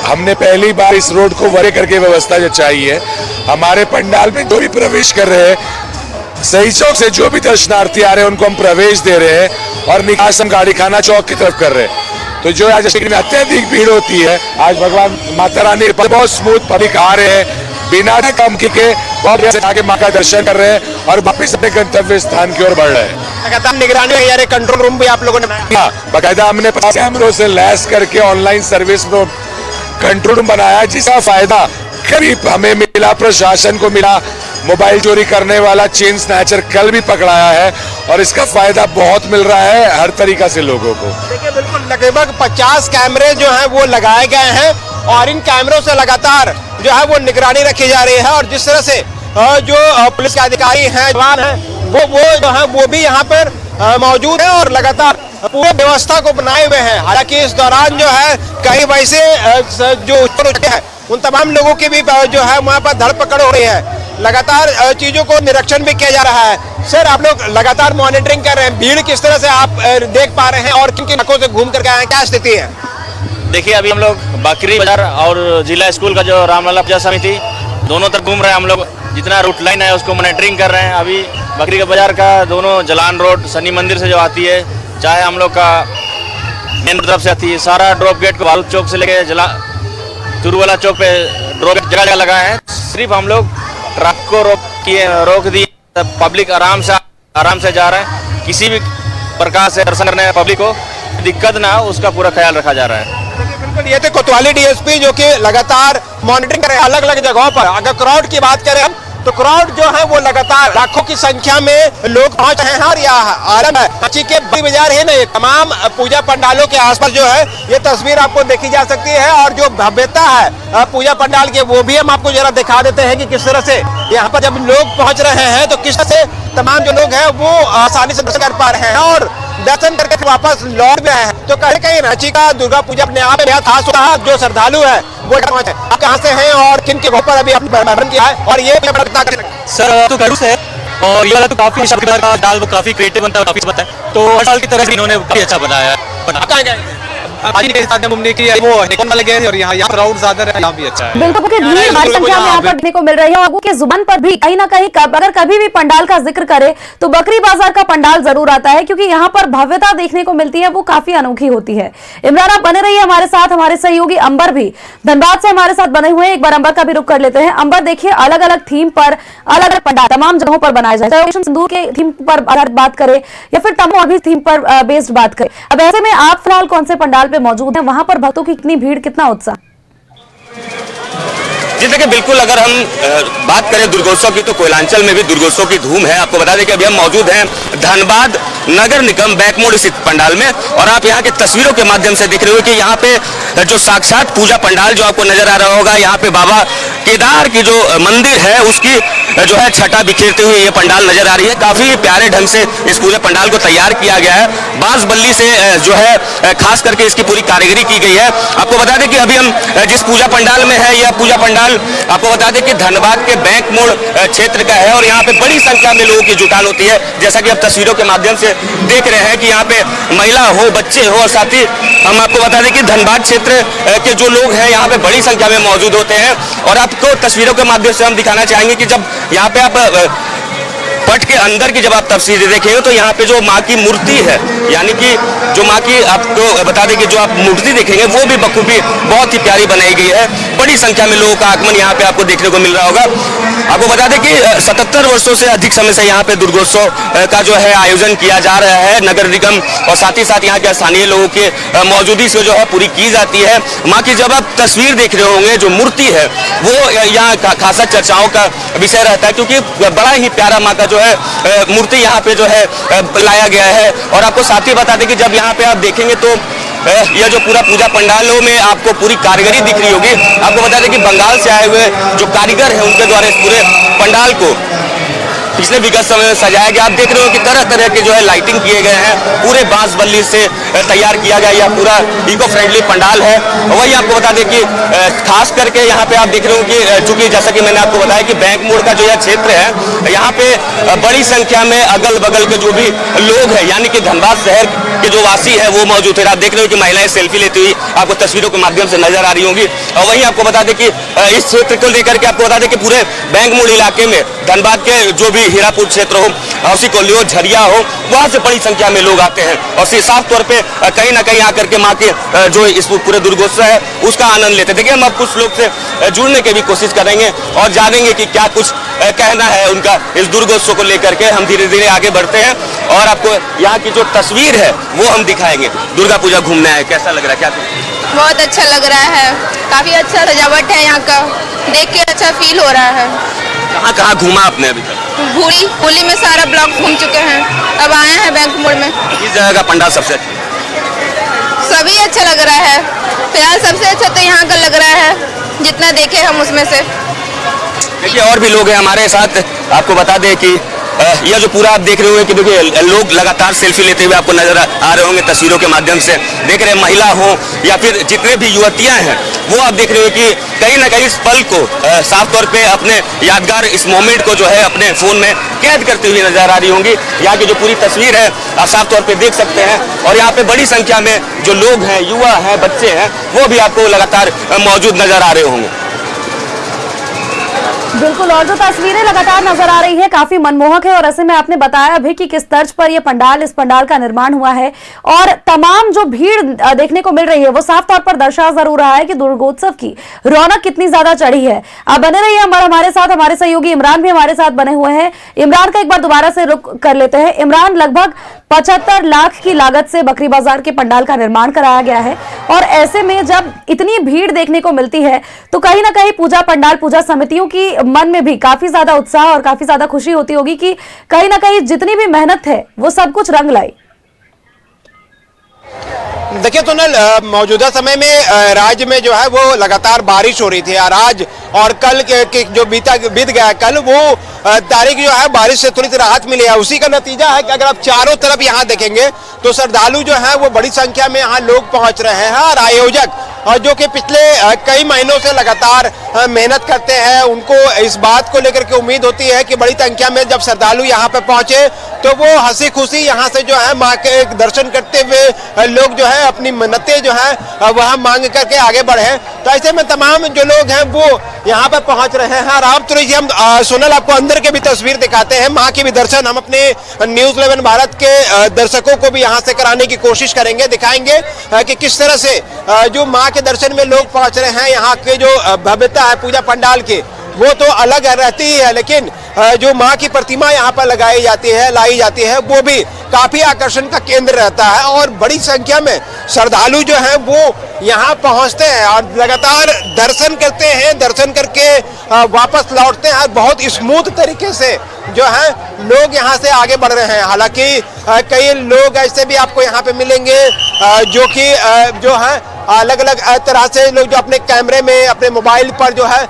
हमने पहली बार इस रोड को वरे करके व्यवस्था जो चाहिए, हमारे पंडाल में जो भी प्रवेश कर रहे हैं सही चौक से जो भी दर्शनार्थी आ रहे हैं उनको हम प्रवेश दे रहे हैं और निकास हम गाड़ी खाना चौक की तरफ कर रहे हैं। तो जो आज में अत्यधिक भीड़ होती है, आज भगवान माता रानी बहुत स्मूथ पब्लिक आ रहे हैं बिना कम के बहुत आगे माँ का दर्शन कर रहे हैं और वापिस अपने गंतव्य स्थान की ओर बढ़ रहे हैं। लगातार निगरानी यार कंट्रोल रूम भी आप लोगों ने बनाया? बाकायदा हमने कैमरों से लैस करके ऑनलाइन सर्विस में कंट्रोल रूम बनाया, जिसका फायदा करीब हमें मिला, प्रशासन को मिला। मोबाइल चोरी करने वाला चेन स्नैचर कल भी पकड़ाया है और इसका फायदा बहुत मिल रहा है हर तरीका से लोगों को। देखिए बिल्कुल लगभग 50 कैमरे जो हैं वो लगाए गए हैं और इन कैमरों से लगातार जो है वो निगरानी रखी जा रही है। और जिस तरह से जो पुलिस के अधिकारी हैं, जवान हैं, वो जो है वो भी यहाँ पर मौजूद है और लगातार पूरे व्यवस्था को बनाए हुए हैं। हालांकि इस दौरान जो है कई वैसे जो है उन तमाम लोगों की भी जो है वहाँ पर धरपकड़ हो रही है। लगातार चीजों को निरीक्षण भी किया जा रहा है। सर आप लोग लगातार मॉनिटरिंग कर रहे हैं, भीड़ किस तरह से आप देख पा रहे हैं और किन किन इलाकों से घूम करके आए, क्या स्थिति है? देखिए अभी हम लोग बकरी बाजार और जिला स्कूल का जो रामलला पूजा समिति दोनों तरफ घूम रहे हैं। हम लोग जितना रूट लाइन है उसको मॉनिटरिंग कर रहे हैं। अभी बकरी का बाजार का दोनों जलान रोड शनि मंदिर से जो आती है, चाहे हम लोग का मेन तरफ से आती है, सारा ड्रॉप गेट को बारूद चौक से लेके चुरुवाला चौक पे रोक जगह जगह लगाए हैं। सिर्फ हम लोग ट्रक को रोक दिए, पब्लिक आराम से जा रहा है। किसी भी प्रकार से दर्शन करने पब्लिक को दिक्कत ना हो उसका पूरा ख्याल रखा जा रहा है। बिल्कुल, ये थे कोतवाली डीएसपी जो कि लगातार मॉनिटरिंग कर रहे हैं अलग अलग जगहों पर। अगर क्राउड की बात करें हम तो क्राउड जो है वो लगातार लाखों की संख्या में लोग पहुंच रहे हैं। और यह आलम है रांची के बड़ी बाजार है ना, ये तमाम पूजा पंडालों के आसपास जो है ये तस्वीर आपको देखी जा सकती है। और जो भव्यता है पूजा पंडाल के वो भी हम आपको जरा दिखा देते हैं कि किस तरह से यहाँ पर जब लोग पहुंच रहे हैं तो किस तरह से तमाम जो लोग हैं वो आसानी से दर्शन कर पा रहे हैं और दर्शन करके वापस लौट गए हैं। तो कहीं कहीं रांची का दुर्गा पूजा अपने आप में बेहद खास होता है। जो श्रद्धालु है वो आप कहाँ से हैं और किन के घर पर अभी आपने भ्रमण किया है और ये सर तो करूँ से और ये वाला तो काफी दाल काफी क्रिएटिव बनता है, काफी बनता है। तो हर साल की तरह इन्होंने काफी अच्छा बनाया है। आज के साथ घूमने की वो निकॉन वाले गए थे और यहाँ क्राउड ज्यादा है, यहाँ भी अच्छा है। बिल्कुल भीड़ भारी संख्या में यहाँ पर देखने को मिल रही है। और की जुबान पर भी कहीं ना कहीं अगर कभी भी पंडाल का जिक्र करे तो बकरी बाजार का पंडाल जरूर आता है, क्योंकि यहाँ पर भव्यता देखने को मिलती है वो काफी अनोखी होती है। इमरान आप बने रहिए हमारे साथ, हमारे सहयोगी अंबर भी धनबाद से हमारे साथ बने हुए हैं। एक बार अंबर का भी रुख कर लेते हैं। अंबर देखिए अलग अलग थीम पर अलग अलग पंडाल तमाम जगहों पर बनाए जाए, चाहे सिंदूर के थीम पर बात करें या फिर तमाम और भी थीम पर बेस्ड बात करें। अब ऐसे में आप फिलहाल कौन से पंडाल पे मौजूद हैं, वहां पर भक्तों की कितनी भीड़, कितना उत्साह? जी देखिए, बिल्कुल अगर हम बात करें दुर्गोत्सव की तो कोयलांचल में भी दुर्गोत्सव की धूम है। आपको बता दें कि अभी हम मौजूद हैं धनबाद नगर निगम बैंक मोड़ स्थित पंडाल में और आप यहाँ के तस्वीरों के माध्यम से देख रहे हो कि यहाँ पे जो साक्षात पूजा पंडाल जो आपको नजर आ रहा होगा, यहाँ पे बाबा केदार की जो मंदिर है उसकी जो है छटा बिखेरते हुए ये पंडाल नजर आ रही है। काफी प्यारे ढंग से इस पूरे पंडाल को तैयार किया गया है। बांस बल्ली से जो है खास करके इसकी पूरी कारीगरी की गई है। आपको बता दें कि अभी हम जिस पूजा पंडाल में है, यह पूजा पंडाल आपको बता दें कि धनबाद के बैंक मोड़ क्षेत्र का है और यहाँ पे बड़ी संख्या में लोगों की जुटान होती है। जैसा कि आप तस्वीरों के माध्यम से देख रहे हैं कि यहाँ पे महिला हो, बच्चे हो और साथ ही हम आपको बता दें कि धनबाद क्षेत्र के जो लोग हैं यहाँ पे बड़ी संख्या में मौजूद होते हैं। और आपको तस्वीरों के माध्यम से हम दिखाना चाहेंगे कि जब यहाँ पे आप पट के अंदर की जब आप तस्वीरें देखेंगे तो यहाँ पे जो माँ की मूर्ति है, यानी कि जो माँ की आपको बता दें कि जो आप मूर्ति देखेंगे वो भी बखूबी बहुत ही प्यारी बनाई गई है। बड़ी संख्या में लोगों का आगमन यहाँ पे आपको देखने को मिल रहा होगा। आपको बता दें कि 77 वर्षों से अधिक समय से यहाँ पे दुर्गोत्सव का जो है आयोजन किया जा रहा है नगर निगम और साथ ही साथ यहाँ के स्थानीय लोगों के मौजूदगी से जो है पूरी की जाती है। माँ की जब आप तस्वीर देख रहे होंगे, जो मूर्ति है वो यहाँ खासा चर्चाओं का विषय रहता है, क्योंकि बड़ा ही प्यारा माँ का जो है मूर्ति यहाँ पे जो है लाया गया है। और आपको साथ ही बता दें कि जब यहाँ पे आप देखेंगे तो यह जो पूरा पूजा पंडालों में आपको पूरी कारीगरी दिख रही होगी। आपको बता दें कि बंगाल से आए हुए जो कारीगर हैं उनके द्वारा इस पूरे पंडाल को पिछले विगत समय में सजाया गया। आप देख रहे हो कि तरह तरह के जो है लाइटिंग किए गए हैं, पूरे बांस बल्ली से तैयार किया गया यह पूरा इको फ्रेंडली पंडाल है। वही आपको बता दें कि खास करके यहाँ पे आप देख रहे हो कि चूंकि जैसा कि मैंने आपको बताया कि बैंक मोड़ का जो यह क्षेत्र है, यहाँ पे बड़ी संख्या में अगल बगल के जो भी लोग हैं, यानी कि धनबाद शहर के जो वासी है वो मौजूद है। आप देख रहे हो कि महिलाएं सेल्फी लेती हुई आपको तस्वीरों के माध्यम से नजर आ रही होंगी। और वहीं आपको बता दें कि इस क्षेत्र को लेकर के आपको बता दें कि पूरे बैंक मोड़ इलाके में धनबाद के जो भी हीरापुर क्षेत्र हो, हौसी कोली हो, झरिया हो, वहां से बड़ी संख्या में लोग आते हैं और साफ तौर पे कहीं ना कहीं आकर के माँ के जो इस पूरे दुर्गोत्सव है उसका आनंद लेते हैं। देखिए, हम अब कुछ लोग से जुड़ने की भी कोशिश करेंगे और जानेंगे कि क्या कुछ कहना है उनका इस दुर्गोत्सव को लेकर के। हम धीरे धीरे आगे बढ़ते हैं और आपको यहाँ की जो तस्वीर है वो हम दिखाएंगे। दुर्गा पूजा घूमने आए, कैसा लग रहा है? क्या बहुत अच्छा लग रहा है, काफी अच्छा सजावट है यहाँ का, देख के अच्छा फील हो रहा है। कहाँ कहाँ घूमा आपने अभी तक? होली में सारा ब्लॉक घूम चुके हैं, अब आए हैं बैंक मोड़ में। इस जगह का पंडाल सबसे अच्छा? सभी अच्छा लग रहा है, फिलहाल सबसे अच्छा तो यहाँ का लग रहा है जितना देखे हम उसमें से। देखिए, और भी लोग हैं हमारे साथ। आपको बता दें कि यह जो पूरा आप देख रहे होंगे कि देखिए लोग लगातार सेल्फी लेते हुए आपको नजर आ रहे होंगे तस्वीरों के माध्यम से। देख रहे हैं महिला हो या फिर जितने भी युवतियां हैं वो आप देख रहे हो कि कहीं ना कहीं इस पल को साफ तौर पे अपने यादगार इस मोमेंट को जो है अपने फोन में कैद करते हुए नजर आ रही होंगी। यहाँ की जो पूरी तस्वीर है आप साफ तौर पे देख सकते हैं और यहाँ पे बड़ी संख्या में जो लोग हैं, युवा हैं, बच्चे हैं, वो भी आपको लगातार मौजूद नजर आ रहे होंगे। बिल्कुल, और जो तस्वीरें लगातार नजर आ रही है काफी मनमोहक है और ऐसे में आपने बताया भी कि किस तर्ज पर इस पंडाल का निर्माण हुआ है और तमाम जो भीड़ देखने को मिल रही है वो साफ तौर पर दर्शा जरूर रहा है कि दुर्गोत्सव की रौनक कितनी ज्यादा चढ़ी है। आप बने रहिए हमारे साथ, हमारे सहयोगी इमरान भी हमारे साथ बने हुए हैं। इमरान का एक बार दोबारा से रुक कर लेते हैं। इमरान, लगभग 75 लाख की लागत से बकरी बाजार के पंडाल का निर्माण कराया गया है और ऐसे में जब इतनी भीड़ देखने को मिलती है तो कहीं ना कहीं पूजा पंडाल, पूजा समितियों की मन में भी काफी ज्यादा उत्साह और काफी ज्यादा खुशी होती होगी कि कहीं ना कहीं जितनी भी मेहनत है वो सब कुछ रंग लाई। देखिए सोनल, मौजूदा समय में राज्य में जो है वो लगातार बारिश हो रही थी और आज और कल के जो बीत गया कल वो तारीख जो है बारिश से थोड़ी सी राहत मिली है। उसी का नतीजा है कि अगर आप चारों तरफ यहाँ देखेंगे तो श्रद्धालु जो है वो बड़ी संख्या में यहाँ लोग पहुँच रहे हैं और आयोजक जो कि पिछले कई महीनों से लगातार मेहनत करते हैं, उनको इस बात को लेकर के उम्मीद होती है कि बड़ी संख्या में जब श्रद्धालु यहाँ पे पहुंचे तो वो हंसी खुशी यहाँ से जो है माँ के दर्शन करते हुए लोग जो है अपनी मन्नतें जो है वह मांग करके आगे बढ़े। तो ऐसे में तमाम जो लोग हैं वो यहाँ पे पहुंच रहे हैं और आप थोड़ी हम सोनल आपको अंदर के भी तस्वीर दिखाते हैं, माँ के भी दर्शन हम अपने न्यूज़ 11 भारत के दर्शकों को भी यहाँ से कराने की कोशिश करेंगे, दिखाएंगे कि किस तरह से जो माँ के दर्शन में लोग पहुंच रहे हैं। यहाँ के जो भव्यता है पूजा पंडाल की वो तो अलग रहती ही है, लेकिन जो माँ की प्रतिमा यहाँ पर लाई जाती है वो भी काफी आकर्षण का केंद्र रहता है और बड़ी संख्या में श्रद्धालु जो हैं वो यहाँ पहुँचते हैं और लगातार दर्शन करते हैं, दर्शन करके वापस लौटते हैं और बहुत स्मूथ तरीके से जो है लोग यहाँ से आगे बढ़ रहे हैं। हालांकि कई लोग ऐसे भी आपको यहाँ पे मिलेंगे जो कि जो है अलग अलग तरह से लोग जो अपने कैमरे में, अपने मोबाइल पर जो है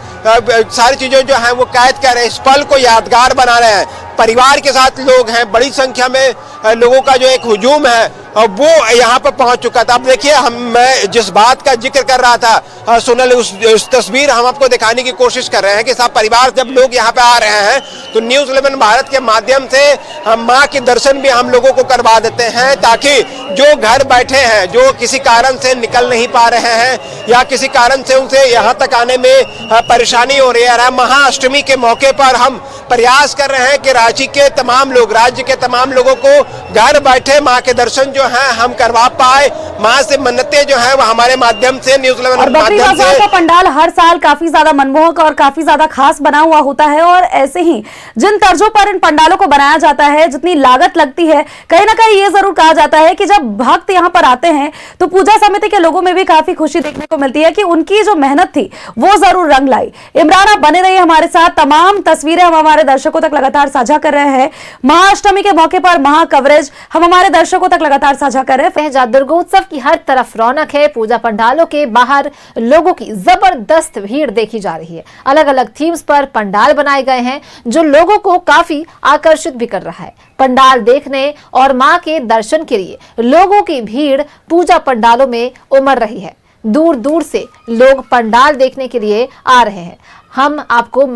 सारी चीजें जो है वो कैद कर रहे हैं, इस पल को यादगार बना रहे हैं। परिवार के साथ लोग हैं, बड़ी संख्या में लोगों का जो एक हुजूम है वो यहाँ पर पहुंच चुका था। अब देखिए मैं जिस बात का जिक्र कर रहा था सोनल, उस तस्वीर हम आपको दिखाने की कोशिश कर रहे हैं कि सब परिवार जब लोग यहाँ पे आ रहे हैं तो न्यूज़ 11 भारत के माध्यम से हम माँ के दर्शन भी हम लोगों को करवा देते हैं, ताकि जो घर बैठे हैं, जो किसी कारण से निकल नहीं पा रहे हैं या किसी कारण से उनसे यहाँ तक आने में परेशानी हो रही है, महाअष्टमी के मौके पर हम प्रयास कर रहे हैं कि रांची के तमाम लोग, राज्य के तमाम लोगों को घर बैठे माँ के दर्शन जो हैं हम करवा पाए। माँ से मन्नतें जो हैं वो हमारे माध्यम से न्यूज़ 11 माध्यम से। का पंडाल हर साल काफी ज्यादा मनमोहक और काफी ज्यादा खास बना हुआ होता है और ऐसे ही जिन तर्जों पर इन पंडालों को बनाया जाता है, जितनी लागत लगती है, कहीं ना कहीं ये जरूर कहा जाता है कि जब भक्त यहाँ पर आते हैं तो पूजा समिति के लोगों में भी काफी खुशी देखने को मिलती है कि उनकी जो मेहनत थी वो जरूर रंग लाई। इमरान, आप बने रहिए हमारे साथ, तमाम तस्वीरें हम हमारे दर्शकों तक लगातार साझा कर रहे हैं। महाअष्टमी के मौके पर महा कवरेज हम हमारे दर्शकों तक लगातार साझा कर रहे हैं। दुर्गोत्सव की हर तरफ रौनक है, पूजा पंडालों के बाहर लोगों की जबरदस्त भीड़ देखी जा रही है। अलग अलग थीम्स पर पंडाल बनाए गए हैं जो लोगों को काफी आकर्षित भी कर रहा है। पंडाल देखने और मां के दर्शन के लिए लोगों की भीड़ पूजा पंडालों में उमड़ रही है। दूर दूर से लोग पंडाल देखने के लिए आ रहे हैं। हम आपको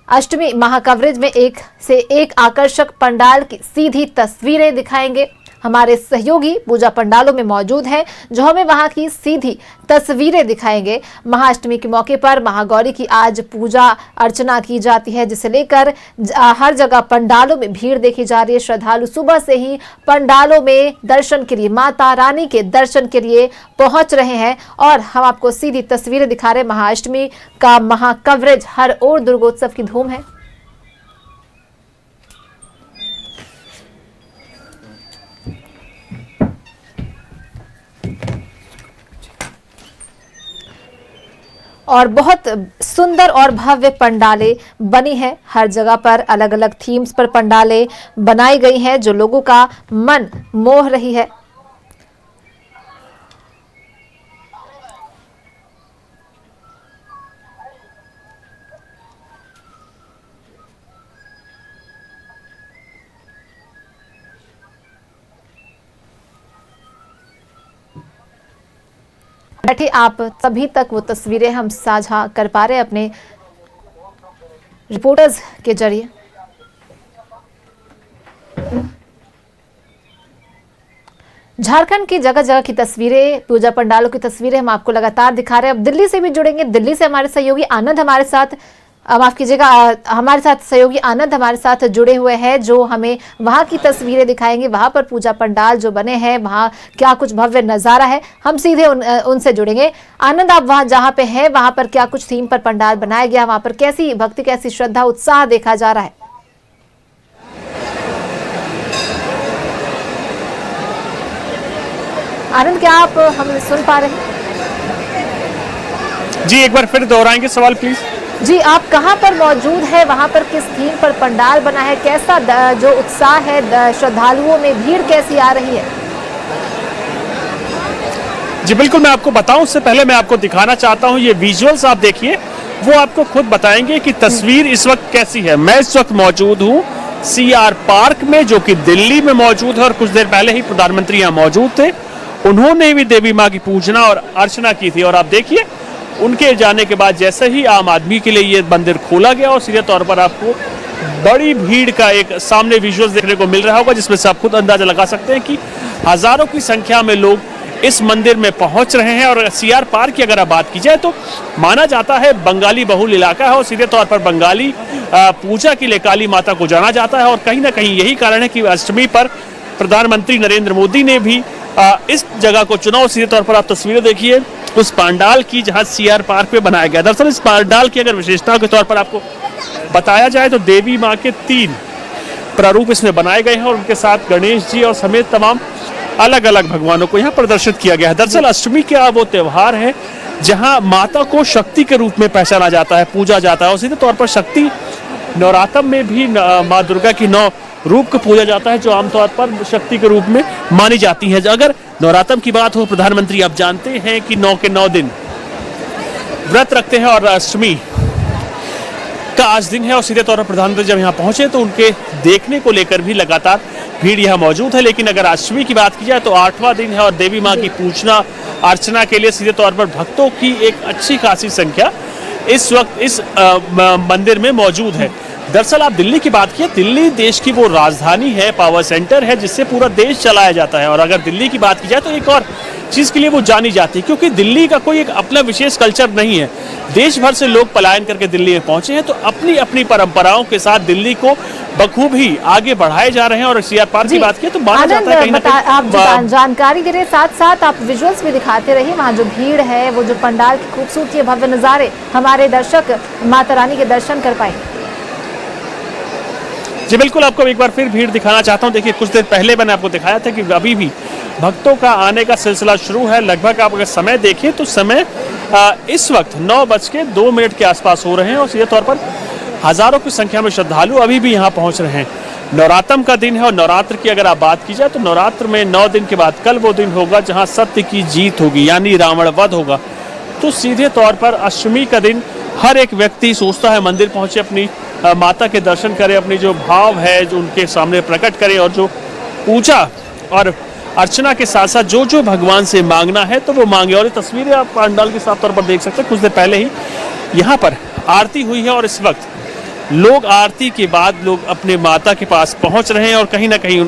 अष्टमी महाकवरेज में एक से एक आकर्षक पंडाल की सीधी तस्वीरें दिखाएंगे। हमारे सहयोगी पूजा पंडालों में मौजूद हैं जो हमें वहां की सीधी तस्वीरें दिखाएंगे। महाअष्टमी के मौके पर महागौरी की आज पूजा अर्चना की जाती है, जिसे लेकर हर जगह पंडालों में भीड़ देखी जा रही है। श्रद्धालु सुबह से ही पंडालों में दर्शन के लिए, माता रानी के दर्शन के लिए पहुंच रहे हैं और हम आपको सीधी तस्वीरें दिखा रहे हैं। महाअष्टमी का महाकवरेज, हर ओर दुर्गोत्सव की धूम है। और बहुत सुंदर और भव्य पंडालें बनी हैं। हर जगह पर अलग अलग थीम्स पर पंडालें बनाई गई हैं जो लोगों का मन मोह रही है। बैठे आप सभी तक वो तस्वीरें हम साझा कर पा रहे हैं अपने रिपोर्टर्स के जरिए। झारखंड की जगह जगह की तस्वीरें, पूजा पंडालों की तस्वीरें हम आपको लगातार दिखा रहे हैं। अब दिल्ली से भी जुड़ेंगे। दिल्ली से हमारे सहयोगी आनंद हमारे साथ। माफ कीजिएगा, हमारे साथ सहयोगी आनंद हमारे साथ जुड़े हुए हैं जो हमें वहां की तस्वीरें दिखाएंगे, वहां पर पूजा पंडाल जो बने हैं वहां क्या कुछ भव्य नजारा है। हम सीधे उनसे जुड़ेंगे। आनंद, आप वहां जहां पे हैं वहां पर क्या कुछ थीम पर पंडाल बनाया गया, वहां पर कैसी भक्ति, कैसी श्रद्धा, उत्साह देखा जा रहा है? आनंद, क्या आप हमें सुन पा रहे हैं? जी, एक बार फिर दोहराएंगे सवाल प्लीज। जी, आप कहां पर मौजूद है, वहां पर किस थीम पर पंडाल बना है, कैसा जो उत्साह है, श्रद्धालुओं में भीड़ कैसी आ रही है? जी बिल्कुल, मैं आपको बताऊं उससे पहले मैं आपको दिखाना चाहता हूं ये विजुअल्स, आप देखिए, वो आपको खुद बताएंगे कि तस्वीर इस वक्त कैसी है। मैं इस वक्त मौजूद हूं सीआर पार्क में, जो कि दिल्ली में मौजूद है, और कुछ देर पहले ही प्रधानमंत्री यहाँ मौजूद थे। उन्होंने भी देवी माँ की पूजना और अर्चना की थी, और आप देखिए उनके जाने के बाद जैसे ही आम आदमी के लिए ये मंदिर खोला गया, और सीधे तौर पर आपको बड़ी भीड़ का एक सामने विजुअल्स देखने को मिल रहा होगा, जिसमें से आप खुद अंदाजा लगा सकते हैं कि हजारों की संख्या में लोग इस मंदिर में पहुंच रहे हैं। और सीआर पार्क की अगर आप बात की जाए तो माना जाता है बंगाली बहुल इलाका है, और सीधे तौर पर बंगाली पूजा के लिए काली माता को जाना जाता है। और कहीं ना कहीं यही कारण है कि अष्टमी पर प्रधानमंत्री नरेंद्र मोदी ने भी इस जगह को चुना। और सीधे तौर पर आप तस्वीरें देखिए उस पंडाल की जहां सीआर पार्क में बनाया गया। दरअसल इस पंडाल की अगर विशेषताओं के तौर पर आपको बताया जाए तो देवी माँ के 3 प्रारूप इसमें बनाए गए हैं, और उनके साथ गणेश जी और समेत तमाम अलग अलग भगवानों को यहाँ प्रदर्शित किया गया है। दरअसल अष्टमी क्या वो त्योहार है जहाँ माता को शक्ति के रूप में पहचाना जाता है, पूजा जाता है। और सीधे तौर पर शक्ति नवरात्र में भी माँ दुर्गा की 9 रूप को पूजा जाता है, जो आमतौर पर शक्ति के रूप में मानी जाती है। अगर नवरात्र की बात हो, प्रधानमंत्री आप जानते हैं कि 9 के 9 दिन व्रत रखते हैं, और अष्टमी का आज दिन है। और सीधे तौर पर प्रधानमंत्री जब यहाँ पहुंचे तो उनके देखने को लेकर भी लगातार भीड़ यहाँ मौजूद है। लेकिन अगर अष्टमी की बात की जाए तो 8वां दिन है, और देवी माँ की पूजना अर्चना के लिए सीधे तौर पर भक्तों की एक अच्छी खासी संख्या इस वक्त इस मंदिर में मौजूद है। दरअसल आप दिल्ली की बात किए, दिल्ली देश की वो राजधानी है, पावर सेंटर है, जिससे पूरा देश चलाया जाता है। और अगर दिल्ली की बात की जाए तो एक और चीज़ के लिए वो जानी जाती है, क्योंकि दिल्ली का कोई एक अपना विशेष कल्चर नहीं है। देश भर से लोग पलायन करके दिल्ली में पहुंचे हैं, तो अपनी अपनी परंपराओं के साथ दिल्ली को बखूबी आगे बढ़ाए जा रहे हैं। और सीआर पार्क की बात की तो माना जाता है कहीं ना कहीं आप जानकारी दे रहे, साथ साथ आप विजुअल्स भी दिखाते रहिए, वहाँ जो भीड़ है, वो जो पंडाल की खूबसूरती, भव्य नज़ारे, हमारे दर्शक माता रानी के दर्शन कर पाए। जी बिल्कुल, आपको एक बार फिर भीड़ दिखाना चाहता हूं। देखिए कुछ देर पहले मैंने आपको दिखाया था कि अभी भी भक्तों का आने का सिलसिला शुरू है। लगभग आप अगर समय देखें तो समय इस वक्त 9:02 के आसपास हो रहे हैं, और सीधे तौर पर हजारों की संख्या में श्रद्धालु अभी भी यहाँ पहुँच रहे हैं। नवरात्र का दिन है, और नवरात्र की अगर आप बात की जाए तो नवरात्र में 9 दिन के बाद कल वो दिन होगा जहाँ सत्य की जीत होगी, यानी रावण वध होगा। तो सीधे तौर पर अष्टमी का दिन हर एक व्यक्ति सोचता है मंदिर पहुँचे, अपनी माता के दर्शन करें, अपनी जो भाव है जो उनके सामने प्रकट करें, और जो पूजा और अर्चना के साथ साथ जो जो भगवान से मांगना है तो वो मांगे। और ये तस्वीरें आप पंडाल के साफ तौर पर देख सकते हैं। कुछ देर पहले ही यहाँ पर आरती हुई है, और इस वक्त लोग आरती के बाद लोग अपने माता के पास पहुँच रहे हैं, और कहीं ना कहीं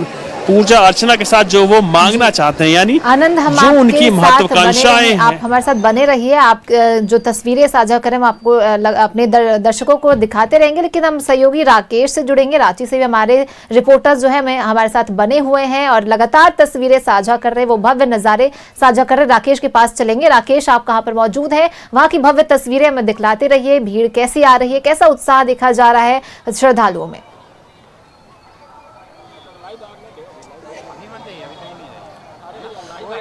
पूजा अर्चना के साथ जो वो मांगना चाहते हैं, यानी आनंद, हम जो उनकी महत्वाकांक्षाएं हैं। आप हमारे साथ बने रहिए, आप जो तस्वीरें साझा करें हम आपको अपने दर्शकों को दिखाते रहेंगे। लेकिन हम सहयोगी राकेश से जुड़ेंगे, रांची से भी हमारे रिपोर्टर्स जो है हमारे साथ बने हुए हैं और लगातार तस्वीरें साझा कर रहे हैं, वो भव्य नज़ारे साझा कर रहे हैं। राकेश के पास चलेंगे। राकेश, आप कहाँ पर मौजूद है, वहाँ की भव्य तस्वीरें हमें दिखलाते रहिए। भीड़ कैसी आ रही है, कैसा उत्साह देखा जा रहा है श्रद्धालुओं में?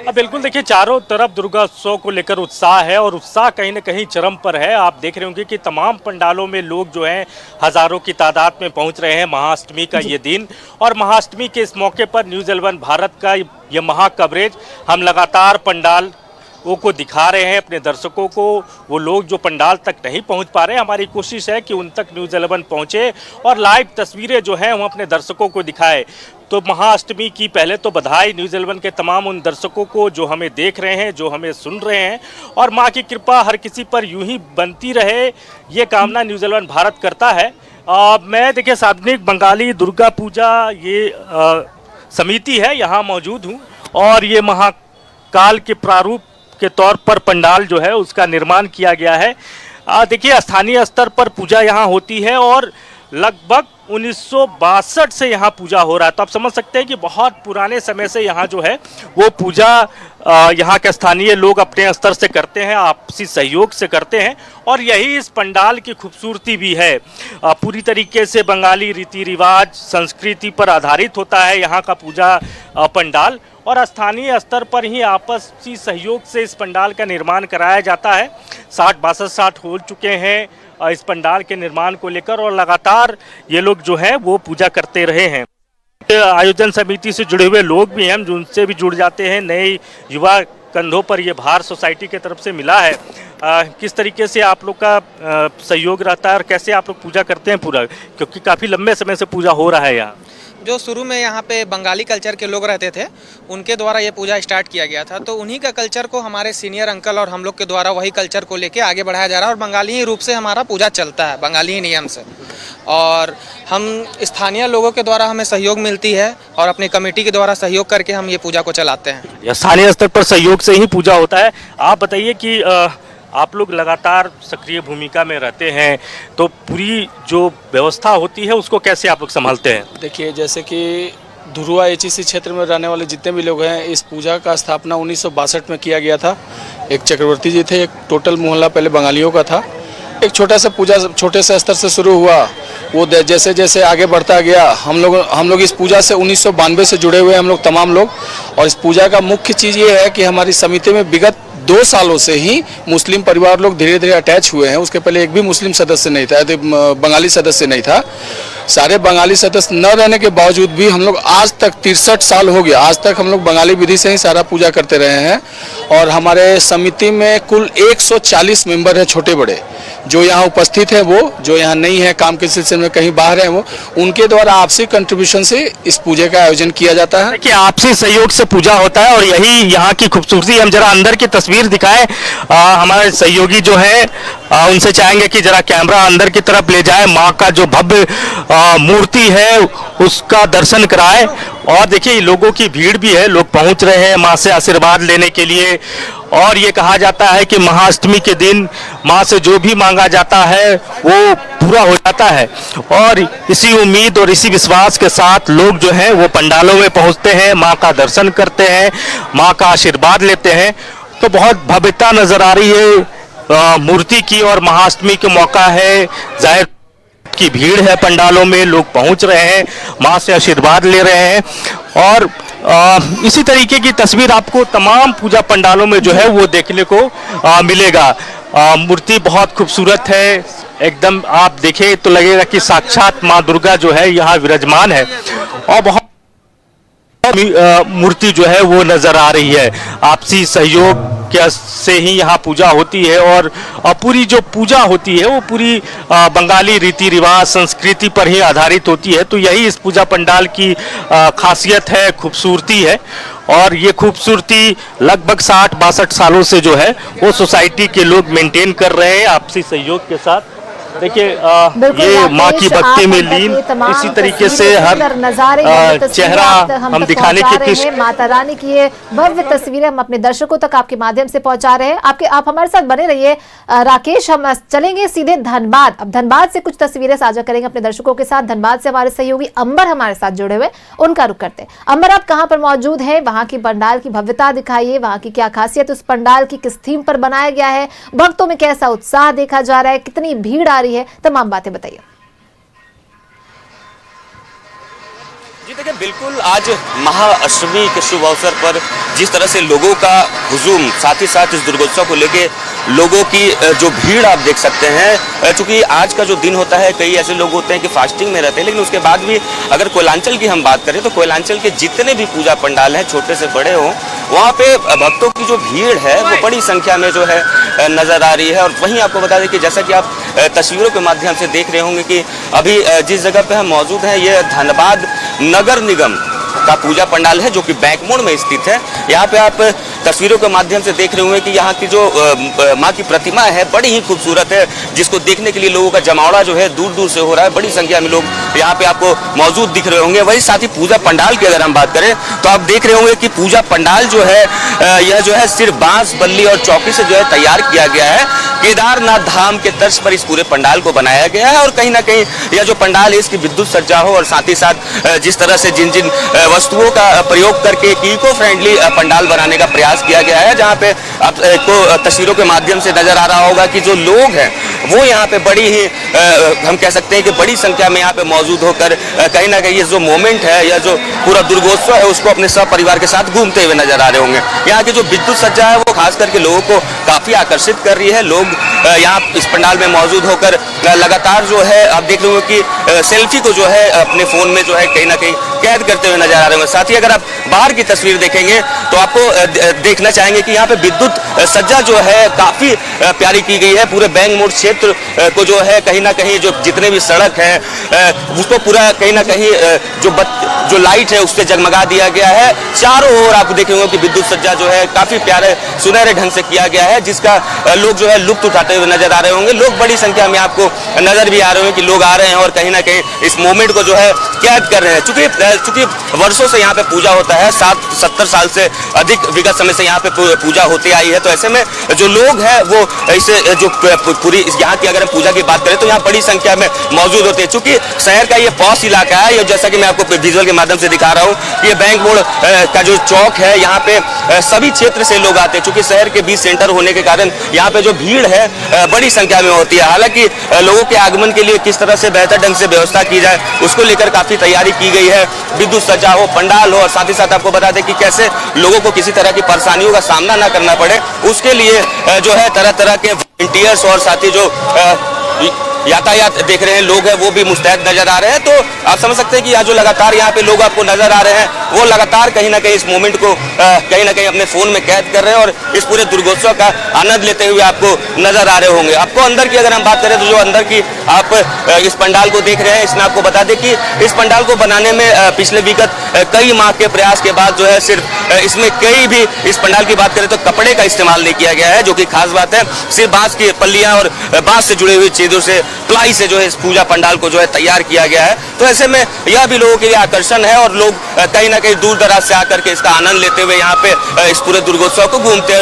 बिल्कुल, देखिए चारों तरफ दुर्गा उत्सव को लेकर उत्साह है, और उत्साह कहीं ना कहीं चरम पर है। आप देख रहे होंगे कि तमाम पंडालों में लोग जो हैं हजारों की तादाद में पहुंच रहे हैं महाअष्टमी का ये दिन। और महाअष्टमी के इस मौके पर न्यूज़ 11 भारत का ये महा कवरेज हम लगातार पंडाल को दिखा रहे हैं अपने दर्शकों को। वो लोग जो पंडाल तक नहीं पहुंच पा रहे, हमारी कोशिश है कि उन तक न्यूज़ 11 पहुंचे और लाइव तस्वीरें जो हैं वो अपने दर्शकों को दिखाए। तो महाअष्टमी की पहले तो बधाई न्यूज़ 11 के तमाम उन दर्शकों को जो हमें देख रहे हैं, जो हमें सुन रहे हैं, और माँ की कृपा हर किसी पर यूं ही बनती रहे, ये कामना न्यूज़ 11 भारत करता है। मैं देखिए सार्वजनिक बंगाली दुर्गा पूजा ये समिति है, यहाँ मौजूद हूँ, और ये महाकाल के प्रारूप के तौर पर पंडाल जो है उसका निर्माण किया गया है। देखिए स्थानीय स्तर पर पूजा यहाँ होती है और लगभग 1962 से यहाँ पूजा हो रहा है। तो आप समझ सकते हैं कि बहुत पुराने समय से यहाँ जो है वो पूजा यहाँ के स्थानीय लोग अपने स्तर से करते हैं, आपसी सहयोग से करते हैं और यही इस पंडाल की खूबसूरती भी है। पूरी तरीके से बंगाली रीति रिवाज संस्कृति पर आधारित होता है यहाँ का पूजा पंडाल और स्थानीय स्तर पर ही आपसी सहयोग से इस पंडाल का निर्माण कराया जाता है। 60-62 हो चुके हैं इस पंडाल के निर्माण को लेकर और लगातार ये लोग जो है वो पूजा करते रहे हैं। आयोजन समिति से जुड़े हुए लोग भी हैं, उनसे भी जुड़ जाते हैं। नए युवा कंधों पर ये भार सोसाइटी की तरफ से मिला है। किस तरीके से आप लोग का सहयोग रहता है और कैसे आप लोग पूजा करते हैं पूरा, क्योंकि काफ़ी लंबे समय से पूजा हो रहा है यहाँ? जो शुरू में यहाँ पे बंगाली कल्चर के लोग रहते थे उनके द्वारा ये पूजा स्टार्ट किया गया था, तो उन्हीं का कल्चर को हमारे सीनियर अंकल और हम लोग के द्वारा वही कल्चर को लेके आगे बढ़ाया जा रहा है और बंगाली रूप से हमारा पूजा चलता है, बंगाली नियम से। और हम स्थानीय लोगों के द्वारा हमें सहयोग मिलती है और अपनी कमेटी के द्वारा सहयोग करके हम ये पूजा को चलाते हैं। स्थानीय स्तर पर सहयोग से ही पूजा होता है। आप बताइए कि आप लोग लगातार सक्रिय भूमिका में रहते हैं, तो पूरी जो व्यवस्था होती है उसको कैसे आप लोग संभालते हैं? देखिए, जैसे कि धुरुआ एचईसी क्षेत्र में रहने वाले जितने भी लोग हैं, इस पूजा का स्थापना 1962 में किया गया था। एक चक्रवर्ती जी थे, एक टोटल मोहल्ला पहले बंगालियों का था। एक छोटा सा पूजा छोटे से स्तर से शुरू हुआ, वो जैसे जैसे आगे बढ़ता गया। हम लोग इस पूजा से 1992 से जुड़े हुए हैं हम लोग तमाम लोग। और इस पूजा का मुख्य चीज़ ये है कि हमारी समिति में विगत 2 सालों से ही मुस्लिम परिवार लोग धीरे धीरे अटैच हुए हैं। उसके पहले एक भी मुस्लिम सदस्य नहीं था, बंगाली सदस्य नहीं था। सारे बंगाली सदस्य न रहने के बावजूद भी हम लोग आज तक 63 साल हो गया, आज तक हम लोग बंगाली विधि से ही सारा पूजा करते रहे हैं। और हमारे समिति में कुल 140 मेंबर है, छोटे बड़े, जो यहाँ उपस्थित है, वो जो यहाँ नहीं है, काम के सिलसिले में कहीं बाहर है, वो उनके द्वारा आपसी कंट्रीब्यूशन से इस पूजा का आयोजन किया जाता है। कि आपसी सहयोग से पूजा होता है और यही यहाँ की खूबसूरती। हम जरा अंदर की तस्वीर दिखाएं, हमारे सहयोगी जो है उनसे चाहेंगे कि जरा कैमरा अंदर की तरफ ले जाए, माँ का जो भव्य मूर्ति है उसका दर्शन कराए। और देखिए लोगों की भीड़ भी है, लोग पहुंच रहे हैं माँ से आशीर्वाद लेने के लिए। और ये कहा जाता है कि महाअष्टमी के दिन माँ से जो भी मांगा जाता है वो पूरा हो जाता है। और इसी उम्मीद और इसी विश्वास के साथ लोग जो हैं वो पंडालों में पहुंचते हैं, माँ का दर्शन करते हैं, माँ का आशीर्वाद लेते हैं। तो बहुत भव्यता नजर आ रही है मूर्ति की और महाअष्टमी के मौका है, जाहिर की भीड़ है, पंडालों में लोग पहुंच रहे हैं, माँ से आशीर्वाद ले रहे हैं। और इसी तरीके की तस्वीर आपको तमाम पूजा पंडालों में जो है वो देखने को मिलेगा। मूर्ति बहुत खूबसूरत है, एकदम आप देखें तो लगेगा कि साक्षात माँ दुर्गा जो है यहाँ विराजमान है और बहुत मूर्ति जो है वो नजर आ रही है। आपसी सहयोग से ही यहाँ पूजा होती है और पूरी जो पूजा होती है वो पूरी बंगाली रीति रिवाज संस्कृति पर ही आधारित होती है। तो यही इस पूजा पंडाल की खासियत है, खूबसूरती है। और ये खूबसूरती लगभग 60-62 सालों से जो है वो सोसाइटी के लोग मेंटेन कर रहे हैं आपसी सहयोग के साथ। देखिए ये माँ की भक्ति में लीन, इसी तरीके से हर चेहरा हम दिखाने की कोशिश। माता रानी की ये भव्य तस्वीरें हम अपने दर्शकों तक आपके माध्यम से पहुंचा रहे हैं। आप हमारे साथ बने रहिए। राकेश, हम चलेंगे सीधे धनबाद। अब धनबाद से कुछ तस्वीरें साझा करेंगे अपने दर्शकों के साथ। धनबाद से हमारे सहयोगी अंबर हमारे साथ जुड़े हुए, उनका रुख करते हैं। अंबर, आप कहाँ पर मौजूद है? वहाँ की पंडाल की भव्यता दिखाइए, वहाँ की क्या खासियत, उस पंडाल की किस थीम पर बनाया गया है, भक्तों में कैसा उत्साह देखा जा रहा है, कितनी भीड़ आ रही है, तमाम बातें बताइए। जी देखिए, बिल्कुल आज महाअष्टमी के शुभ अवसर पर जिस तरह से लोगों का हुजूम, साथ ही साथ इस दुर्गोत्सव को लेके लोगों की जो भीड़ आप देख सकते हैं। चूंकि आज का जो दिन होता है, कई ऐसे लोग होते हैं कि फास्टिंग में रहते हैं, लेकिन उसके बाद भी अगर कोयलांचल की हम बात करें तो कोयलांचल के जितने भी पूजा पंडाल हैं, छोटे से बड़े हों, वहाँ पे भक्तों की जो भीड़ है वो बड़ी संख्या में जो है नजर आ रही है। और वहीं आपको बता दें कि जैसा कि आप तस्वीरों के माध्यम से देख रहे होंगे कि अभी जिस जगह पे हम मौजूद हैं ये धनबाद नगर निगम का पूजा पंडाल है, जो कि बैंक मोड़ में स्थित है। यहाँ पे आप तस्वीरों के माध्यम से देख रहे होंगे कि यहाँ की जो माँ की प्रतिमा है बड़ी ही खूबसूरत है, जिसको देखने के लिए लोगों का जमावड़ा जो है दूर दूर से हो रहा है। बड़ी संख्या में लोग यहाँ पे आपको मौजूद दिख रहे होंगे। वही साथ ही पूजा पंडाल की अगर हम बात करें तो आप देख रहे होंगे कि पूजा पंडाल जो है यह जो है सिर्फ बांस, बल्ली और चौकी से जो है तैयार किया गया है। केदारनाथ धाम के तर्ज पर इस पूरे पंडाल को बनाया गया है और कहीं ना कहीं यह जो पंडाल है इसकी विद्युत सज्जा हो और साथ ही साथ जिस तरह से जिन जिन वस्तुओं का प्रयोग करके एक इको फ्रेंडली पंडाल बनाने का प्रयास किया गया है, जहाँ पे आपको तस्वीरों के माध्यम से नजर आ रहा होगा कि जो लोग हैं वो यहाँ पे बड़ी ही हम कह सकते हैं कि बड़ी संख्या में यहाँ पे मौजूद होकर कहीं ना कहीं ये जो मोमेंट है या जो पूरा दुर्गोत्सव है उसको अपने सब परिवार के साथ घूमते हुए नजर आ रहे होंगे। यहाँ की जो विद्युत सज्जा है वो खास करके लोगों को काफी आकर्षित कर रही है। लोग यहाँ इस पंडाल में मौजूद होकर लगातार जो है आप देख रहे हो कि सेल्फी को जो है अपने फोन में जो है कहीं ना कहीं कैद करते हुए नजर आ रहे होंगे। साथ ही अगर आप बाहर की तस्वीर देखेंगे तो आपको देखना चाहेंगे कि यहाँ पे विद्युत सज्जा जो है काफी प्यारी की गई है। पूरे बैंक मोड़ क्षेत्र को जो है कहीं ना कहीं जो जितने भी सड़क है उसको पूरा कहीं ना कहीं जो लाइट है उससे जगमगा दिया गया है। चारों ओर आप देखेंगे कि विद्युत सज्जा जो है काफी प्यारे सुनहरे ढंग से किया गया है, जिसका लोग जो है लुत्फ उठाते हुए नजर आ रहे होंगे। लोग बड़ी संख्या में आपको नजर भी आ रहे होंगे कि लोग आ रहे हैं और कहीं ना कहीं इस मोमेंट को जो है कैद कर रहे हैं। चूंकि वर्षों से यहाँ पे पूजा होता है, 70 साल से अधिक विगत समय से यहाँ पे पूजा होती आई है, तो ऐसे में जो लोग हैं वो इसे जो पूरी यहाँ की अगर हम पूजा की बात करें तो यहाँ बड़ी संख्या में मौजूद होते हैं। चूंकि शहर का ये पॉश इलाका है, जैसा कि मैं आपको विजुअल के माध्यम से दिखा रहा हूँ, ये बैंक मोड़ का जो चौक है यहाँ पे सभी क्षेत्र से लोग आते हैं। चूंकि शहर के बीच सेंटर होने के कारण यहाँ पे जो भीड़ है बड़ी संख्या में होती है। हालांकि लोगों के आगमन के लिए किस तरह से बेहतर ढंग से व्यवस्था की जाए उसको लेकर काफी तैयारी की गई है। विद्युत सज्जा हो, पंडाल हो और साथ ही साथ आपको बता दें कि कैसे लोगों को किसी तरह की परेशानियों का सामना ना करना पड़े, उसके लिए जो है तरह तरह के वॉलंटियर्स और साथ ही जो यातायात देख रहे हैं लोग हैं वो भी मुस्तैद नजर आ रहे हैं। तो आप समझ सकते हैं कि यहाँ जो लगातार यहाँ पे लोग आपको नजर आ रहे हैं वो लगातार कहीं ना कहीं इस मोमेंट को कहीं ना कहीं अपने फोन में कैद कर रहे हैं और इस पूरे दुर्गोत्सव का आनंद लेते हुए आपको नजर आ रहे होंगे। आपको अंदर की अगर हम बात करें तो जो अंदर की आप इस पंडाल को देख रहे हैं, इसमें आपको बता दें कि इस पंडाल को बनाने में पिछले विगत कई माह के प्रयास के बाद जो है सिर्फ इसमें कई भी इस पंडाल की बात करें तो कपड़े का इस्तेमाल नहीं किया गया है, जो कि खास बात है। सिर्फ बांस की पल्लियां और बांस से जुड़ी हुई चीजों से प्लाई से जो है इस पूजा पंडाल को जो है तैयार किया गया है। तो ऐसे में यह भी लोगों के लिए आकर्षण है और लोग कहीं ना कहीं दूर दराज से आकर के इसका आनंद लेते हुए यहाँ पे इस पूरे दुर्गोत्सव को घूमते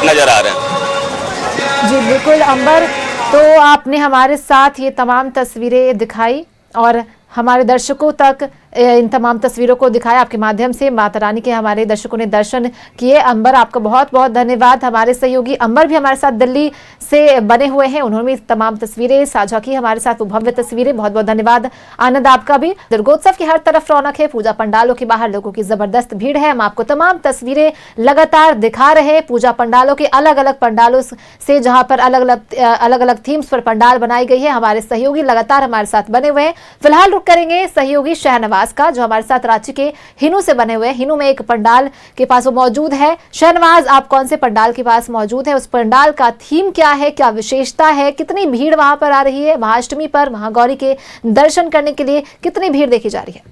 नजर आ रहे हैं। जी बिल्कुल अंबर, तो आपने हमारे साथ ये तमाम तस्वीरें दिखाई और हमारे दर्शकों तक इन तमाम तस्वीरों को दिखाया। आपके माध्यम से माता रानी के हमारे दर्शकों ने दर्शन किए। अंबर, आपका बहुत बहुत धन्यवाद। हमारे सहयोगी अंबर भी हमारे साथ दिल्ली से बने हुए हैं, उन्होंने भी तमाम तस्वीरें साझा की हमारे साथ, वो भव्य तस्वीरें। बहुत बहुत धन्यवाद। आनंद आपका भी। दुर्गोत्सव की हर तरफ रौनक है, पूजा पंडालों के बाहर लोगों की जबरदस्त भीड़ है। हम आपको तमाम तस्वीरें लगातार दिखा रहे हैं पूजा पंडालों के, अलग अलग पंडालों से, जहां पर अलग अलग थीम्स पर पंडाल बनाई गई है। हमारे सहयोगी लगातार हमारे साथ बने हुए हैं। फिलहाल रुक करेंगे सहयोगी शहनवाज का, जो हमारे साथ रांची के हिनू से बने हुए हैं। हिनू में एक पंडाल के पास वो मौजूद है। शहनवाज, आप कौन से पंडाल के पास मौजूद है? उस पंडाल का थीम क्या है, क्या विशेषता है, कितनी भीड़ वहां पर आ रही है? महाअष्टमी पर महागौरी के दर्शन करने के लिए कितनी भीड़ देखी जा रही है?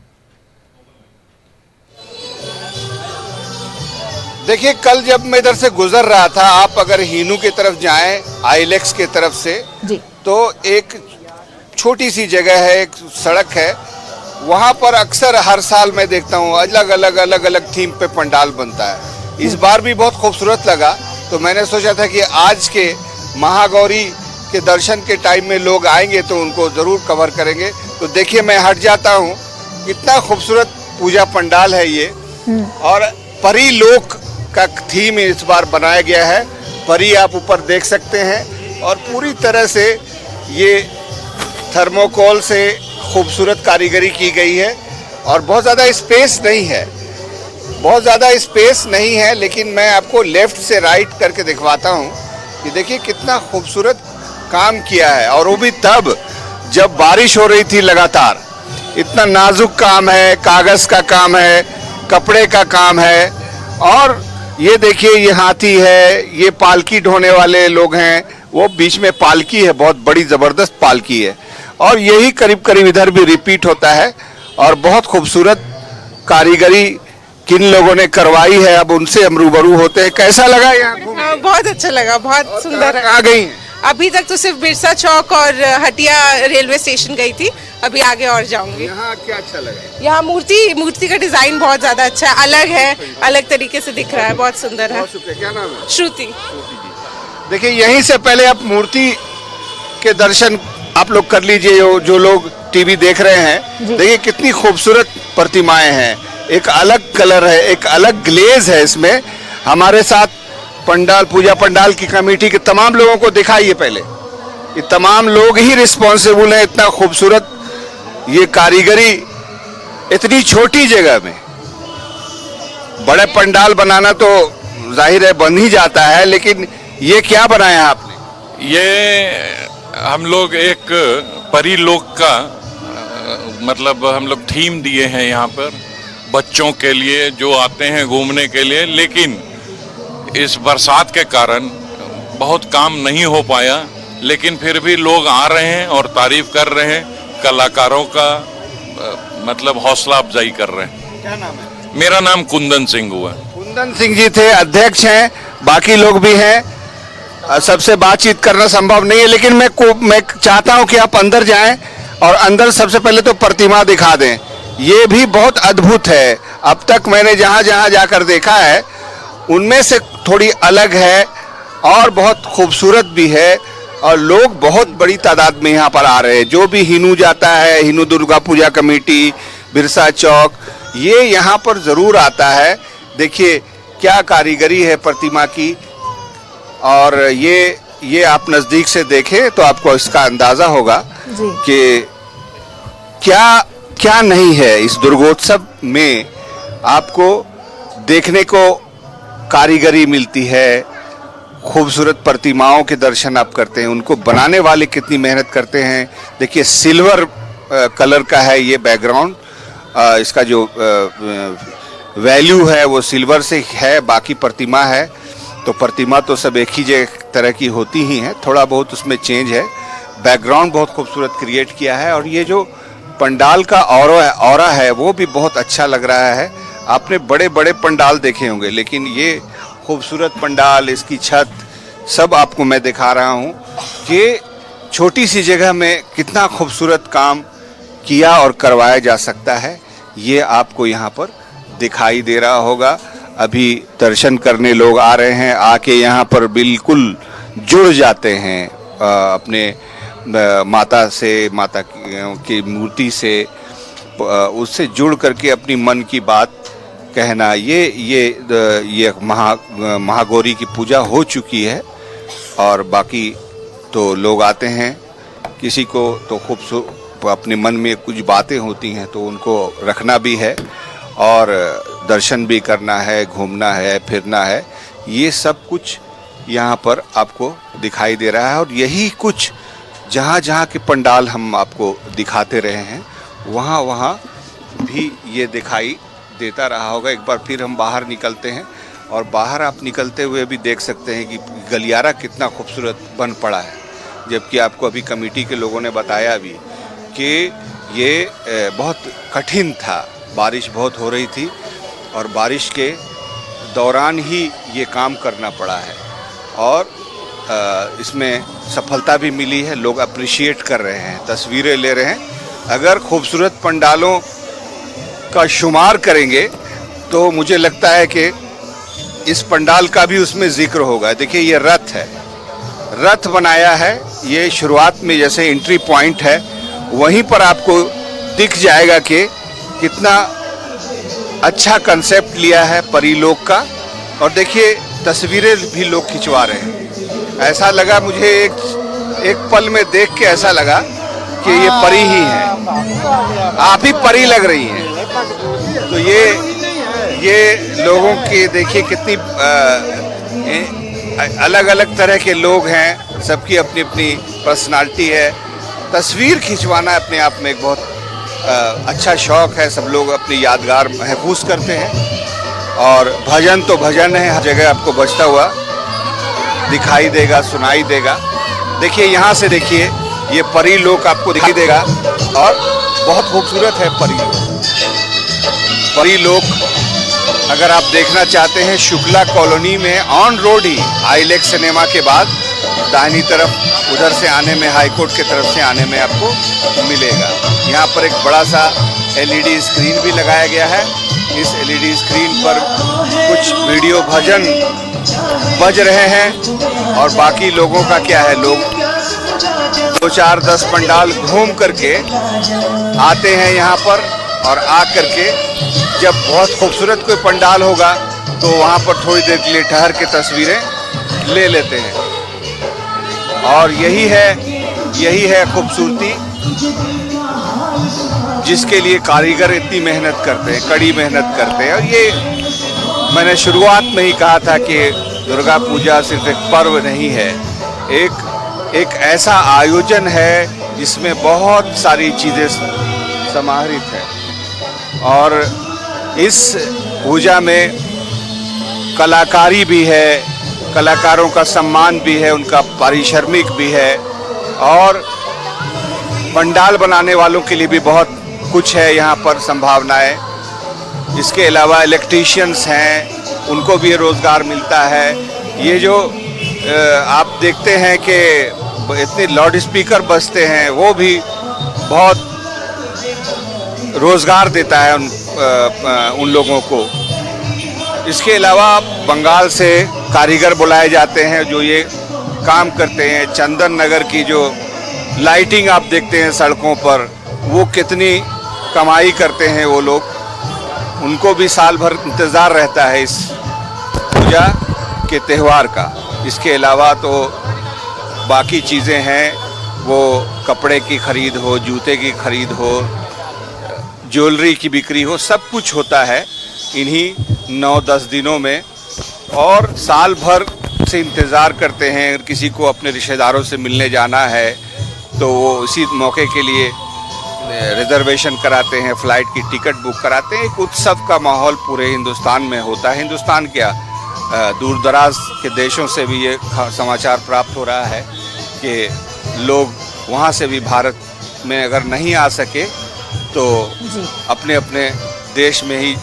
देखिए, कल जब मैं इधर से गुजर रहा था, आप अगर हिनू की तरफ जाएं आइलेक्स की तरफ से जी, तो एक छोटी सी जगह है, एक सड़क है, वहाँ पर अक्सर हर साल मैं देखता हूँ अलग अलग थीम पे पंडाल बनता है। इस बार भी बहुत खूबसूरत लगा, तो मैंने सोचा था कि आज के महागौरी के दर्शन के टाइम में लोग आएंगे तो उनको ज़रूर कवर करेंगे। तो देखिए, मैं हट जाता हूँ, कितना खूबसूरत पूजा पंडाल है ये, और परी लोक का थीम इस बार बनाया गया है। परी आप ऊपर देख सकते हैं और पूरी तरह से ये थर्मोकोल से खूबसूरत कारीगरी की गई है और बहुत ज़्यादा स्पेस नहीं है, लेकिन मैं आपको लेफ्ट से राइट करके दिखवाता हूँ कि देखिए कितना खूबसूरत काम किया है, और वो भी तब जब बारिश हो रही थी लगातार। इतना नाजुक काम है, कागज़ का काम है, कपड़े का काम है, और ये देखिए ये हाथी है, ये पालकी ढोने वाले लोग हैं, वो बीच में पालकी है, बहुत बड़ी ज़बरदस्त पालकी है, और यही करीब करीब इधर भी रिपीट होता है। और बहुत खूबसूरत कारीगरी किन लोगों ने करवाई है, अब उनसे हम रूबरू होते हैं। कैसा लगा यहाँ? बहुत अच्छा लगा, बहुत सुंदर। कहाँ गई? अभी तक तो सिर्फ बिरसा चौक और हटिया रेलवे स्टेशन गई थी, अभी आगे और जाऊंगी। यहाँ क्या अच्छा लगा? यहाँ मूर्ति का डिजाइन बहुत ज्यादा अच्छा है, अलग है, अलग तरीके से दिख रहा है, बहुत सुंदर है। क्या नाम है? श्रुति। देखिए, यहीं से पहले आप मूर्ति के दर्शन आप लोग कर लीजिए। जो लोग टीवी देख रहे हैं, देखिए कितनी खूबसूरत प्रतिमाएं हैं, एक अलग कलर है, एक अलग ग्लेज है इसमें। हमारे साथ पंडाल, पूजा पंडाल की कमेटी के तमाम लोगों को दिखाइए पहले। ये तमाम लोग ही रिस्पॉन्सिबल हैं। इतना खूबसूरत ये कारीगरी, इतनी छोटी जगह में बड़े पंडाल बनाना तो जाहिर है बन ही जाता है, लेकिन ये क्या बनाया आपने? ये हम लोग एक परी लोक का मतलब हम लोग थीम दिए हैं यहाँ पर बच्चों के लिए जो आते हैं घूमने के लिए, लेकिन इस बरसात के कारण बहुत काम नहीं हो पाया, लेकिन फिर भी लोग आ रहे हैं और तारीफ कर रहे हैं, कलाकारों का मतलब हौसला अफजाई कर रहे हैं। क्या नाम है? मेरा नाम कुंदन सिंह हुआ। कुंदन सिंह जी थे, अध्यक्ष हैं, बाकी लोग भी हैं। सबसे बातचीत करना संभव नहीं है, लेकिन मैं चाहता हूं कि आप अंदर जाएं और अंदर सबसे पहले तो प्रतिमा दिखा दें। ये भी बहुत अद्भुत है। अब तक मैंने जहां जहां जाकर देखा है उनमें से थोड़ी अलग है और बहुत खूबसूरत भी है, और लोग बहुत बड़ी तादाद में यहाँ पर आ रहे हैं। जो भी हिनू जाता है, हिनू दुर्गा पूजा कमेटी, बिरसा चौक, ये यहाँ पर जरूर आता है। देखिए क्या कारीगरी है प्रतिमा की, और ये आप नजदीक से देखें तो आपको इसका अंदाजा होगा कि क्या नहीं है इस दुर्गोत्सव में। आपको देखने को कारीगरी मिलती है, खूबसूरत प्रतिमाओं के दर्शन आप करते हैं, उनको बनाने वाले कितनी मेहनत करते हैं। देखिए सिल्वर कलर का है ये बैकग्राउंड, इसका जो वैल्यू है वो सिल्वर से है, बाकी प्रतिमा है तो प्रतिमा तो सब एक ही तरह की होती ही हैं, थोड़ा बहुत उसमें चेंज है। बैकग्राउंड बहुत खूबसूरत क्रिएट किया है, और ये जो पंडाल का ऑरा है वो भी बहुत अच्छा लग रहा है। आपने बड़े बड़े पंडाल देखे होंगे, लेकिन ये खूबसूरत पंडाल, इसकी छत, सब आपको मैं दिखा रहा हूँ कि छोटी सी जगह में कितना खूबसूरत काम किया और करवाया जा सकता है। ये आपको यहाँ पर दिखाई दे रहा होगा। अभी दर्शन करने लोग आ रहे हैं, आके यहाँ पर बिल्कुल जुड़ जाते हैं अपने माता से, माता की मूर्ति से, उससे जुड़ करके अपनी मन की बात कहना। ये महागौरी की पूजा हो चुकी है, और बाकी तो लोग आते हैं, किसी को तो खूबसूरत अपने मन में कुछ बातें होती हैं तो उनको रखना भी है, और दर्शन भी करना है, घूमना है, फिरना है। ये सब कुछ यहाँ पर आपको दिखाई दे रहा है, और यही कुछ जहाँ जहाँ के पंडाल हम आपको दिखाते रहे हैं वहाँ भी ये दिखाई देता रहा होगा। एक बार फिर हम बाहर निकलते हैं, और बाहर आप निकलते हुए भी देख सकते हैं कि गलियारा कितना खूबसूरत बन पड़ा है। जबकि आपको अभी कमेटी के लोगों ने बताया भी कि ये बहुत कठिन था, बारिश बहुत हो रही थी, और बारिश के दौरान ही ये काम करना पड़ा है, और इसमें सफलता भी मिली है। लोग अप्रिशिएट कर रहे हैं, तस्वीरें ले रहे हैं। अगर खूबसूरत पंडालों का शुमार करेंगे तो मुझे लगता है कि इस पंडाल का भी उसमें जिक्र होगा। देखिए ये रथ है, रथ बनाया है, ये शुरुआत में जैसे एंट्री पॉइंट है वहीं पर आपको दिख जाएगा कि कितना अच्छा कंसेप्ट लिया है परीलोक का। और देखिए तस्वीरें भी लोग खिंचवा रहे हैं। ऐसा लगा मुझे एक पल में देख के ऐसा लगा कि ये परी ही है, आप ही परी लग रही हैं। तो ये लोगों की देखिए कितनी अलग अलग तरह के लोग हैं, सबकी अपनी अपनी पर्सनालिटी है। तस्वीर खिंचवाना अपने आप में एक बहुत अच्छा शौक है, सब लोग अपनी यादगार महफूज करते हैं। और भजन तो भजन है, हर जगह आपको बजता हुआ दिखाई देगा, सुनाई देगा। देखिए यहाँ से देखिए ये परी लोक आपको दिखाई देगा, और बहुत खूबसूरत है परी लोक अगर आप देखना चाहते हैं शुक्ला कॉलोनी में ऑन रोड ही आईलेक्स सिनेमा के बाद दाहिनी तरफ उधर से आने में, हाई कोर्ट की तरफ से आने में आपको मिलेगा। यहाँ पर एक बड़ा सा एलईडी स्क्रीन भी लगाया गया है। इस एलईडी स्क्रीन पर कुछ वीडियो भजन बज रहे हैं और बाकी लोगों का क्या है, लोग 2, 4, 10 पंडाल घूम करके आते हैं यहाँ पर, और आ करके जब बहुत खूबसूरत कोई पंडाल होगा तो वहाँ पर थोड़ी देर के लिए ठहर के तस्वीरें ले लेते हैं। और यही है खूबसूरती जिसके लिए कारीगर इतनी मेहनत करते हैं, कड़ी मेहनत करते हैं। और ये मैंने शुरुआत में ही कहा था कि दुर्गा पूजा सिर्फ एक पर्व नहीं है, एक ऐसा आयोजन है जिसमें बहुत सारी चीज़ें समाहित हैं। और इस पूजा में कलाकारी भी है, कलाकारों का सम्मान भी है, उनका पारिश्रमिक भी है, और पंडाल बनाने वालों के लिए भी बहुत कुछ है यहाँ पर संभावनाएं। इसके अलावा इलेक्ट्रीशियंस हैं, उनको भी रोज़गार मिलता है। ये जो आप देखते हैं कि इतने लाउड स्पीकर बजते हैं, वो भी बहुत रोज़गार देता है उन लोगों को। इसके अलावा बंगाल से कारीगर बुलाए जाते हैं जो ये काम करते हैं। चंदन नगर की जो लाइटिंग आप देखते हैं सड़कों पर, वो कितनी कमाई करते हैं वो लोग, उनको भी साल भर इंतज़ार रहता है इस पूजा के त्यौहार का। इसके अलावा तो बाकी चीज़ें हैं, वो कपड़े की खरीद हो, जूते की खरीद हो, ज्वेलरी की बिक्री हो, सब कुछ होता है इन्हीं 9-10 दिनों में। और साल भर से इंतज़ार करते हैं। अगर किसी को अपने रिश्तेदारों से मिलने जाना है तो वो इसी मौके के लिए रिजर्वेशन कराते हैं, फ़्लाइट की टिकट बुक कराते हैं। एक उत्सव का माहौल पूरे हिंदुस्तान में होता है। हिंदुस्तान क्या, दूर दराज के देशों से भी ये समाचार प्राप्त हो रहा है कि लोग वहाँ से भी भारत में अगर नहीं आ सके तो अपने अपने देश में ही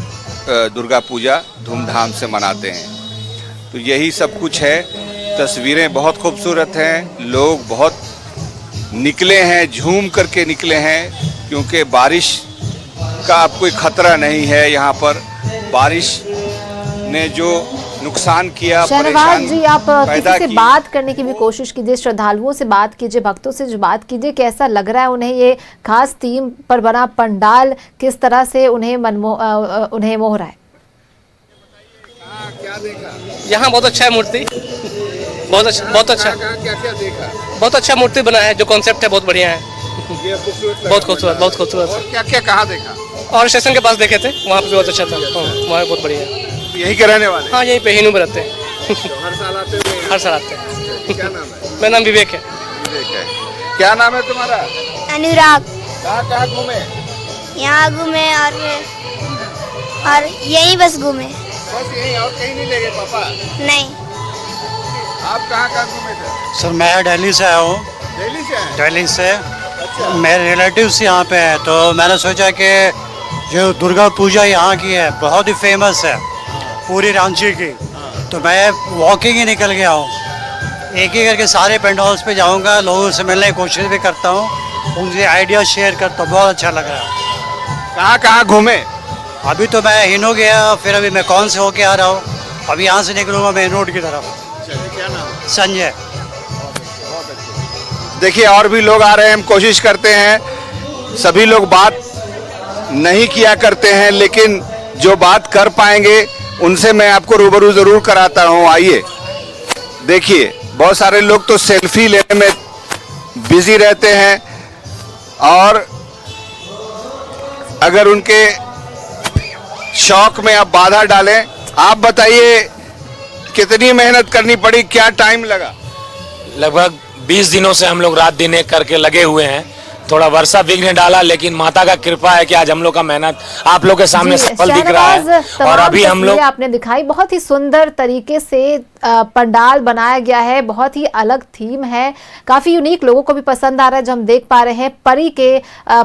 दुर्गा पूजा धूमधाम से मनाते हैं। तो यही सब कुछ है। तस्वीरें बहुत खूबसूरत हैं, लोग बहुत निकले हैं, झूम करके निकले हैं, क्योंकि बारिश का अब कोई खतरा नहीं है। यहाँ पर बारिश ने जो नुकसान किया, शहनवाज जी, आप किसी से बात करने की भी कोशिश कीजिए, श्रद्धालुओं से बात कीजिए, भक्तों से जो बात कीजिए, कैसा लग रहा है उन्हें ये खास थीम पर बना पंडाल, किस तरह से उन्हें मोह रहा है? यहाँ बहुत अच्छा है मूर्ति, बहुत अच्छा क्या देखा? बहुत अच्छा मूर्ति बना है, जो कॉन्सेप्ट है बहुत बढ़िया है, बहुत खूबसूरत, बहुत खूबसूरत। क्या कहाँ देखा? और स्टेशन के पास देखे थे, वहाँ पे बहुत अच्छा था, वहाँ बहुत बढ़िया है। यही के रहने वाले? हाँ, यहीं पे हिनू में रहते हैं। हर साल आते हैं? हर साल आते हैं। क्या नाम है? मेरा नाम विवेक है। विवेक है। क्या नाम है तुम्हारा? अनुराग। कहाँ घूमे? यहाँ घूमे और यहीं बस घूमे। बस यहीं, और कहीं नहीं ले गए पापा? नहीं। आप कहाँ घूमे थे? सर मैं दिल्ली से आया हूँ। दिल्ली से आए? दिल्ली से। अच्छा। मेरे रिलेटिव्स यहाँ पे हैं, तो मैंने सोचा कि जो दुर्गा पूजा यहाँ की है बहुत ही फेमस है पूरी रांची की, तो मैं वॉकिंग ही निकल गया हूँ। एक ही करके सारे पेंडॉल्स पे जाऊँगा, लोगों से मिलने की कोशिश भी करता हूँ, उनसे आइडिया शेयर करता हूँ, बहुत अच्छा लग रहा है। कहाँ घूमे? अभी तो मैं हिनो गया, फिर अभी मैं कौन से होके आ रहा हूँ, अभी यहाँ से निकलूँगा मेन रोड की तरफ। क्या नाम? संजय। देखिए और भी लोग आ रहे हैं, हम कोशिश करते हैं, सभी लोग बात नहीं किया करते हैं, लेकिन जो बात कर पाएंगे उनसे मैं आपको रूबरू जरूर कराता हूं। आइए देखिए, बहुत सारे लोग तो सेल्फी लेने में बिजी रहते हैं, और अगर उनके शौक में आप बाधा डालें। आप बताइए कितनी मेहनत करनी पड़ी, क्या टाइम लगा? लगभग 20 दिनों से हम लोग रात दिन एक करके लगे हुए हैं, थोड़ा वर्षा विघ्न डाला, लेकिन माता का कृपा है कि आज हम लोग का मेहनत आप लोग के सामने सफल दिख रहा है। और अभी हम लोग आपने दिखाई, बहुत ही सुंदर तरीके से पंडाल बनाया गया है, बहुत ही अलग थीम है, काफी यूनिक, लोगों को भी पसंद आ रहा है। जो हम देख पा रहे हैं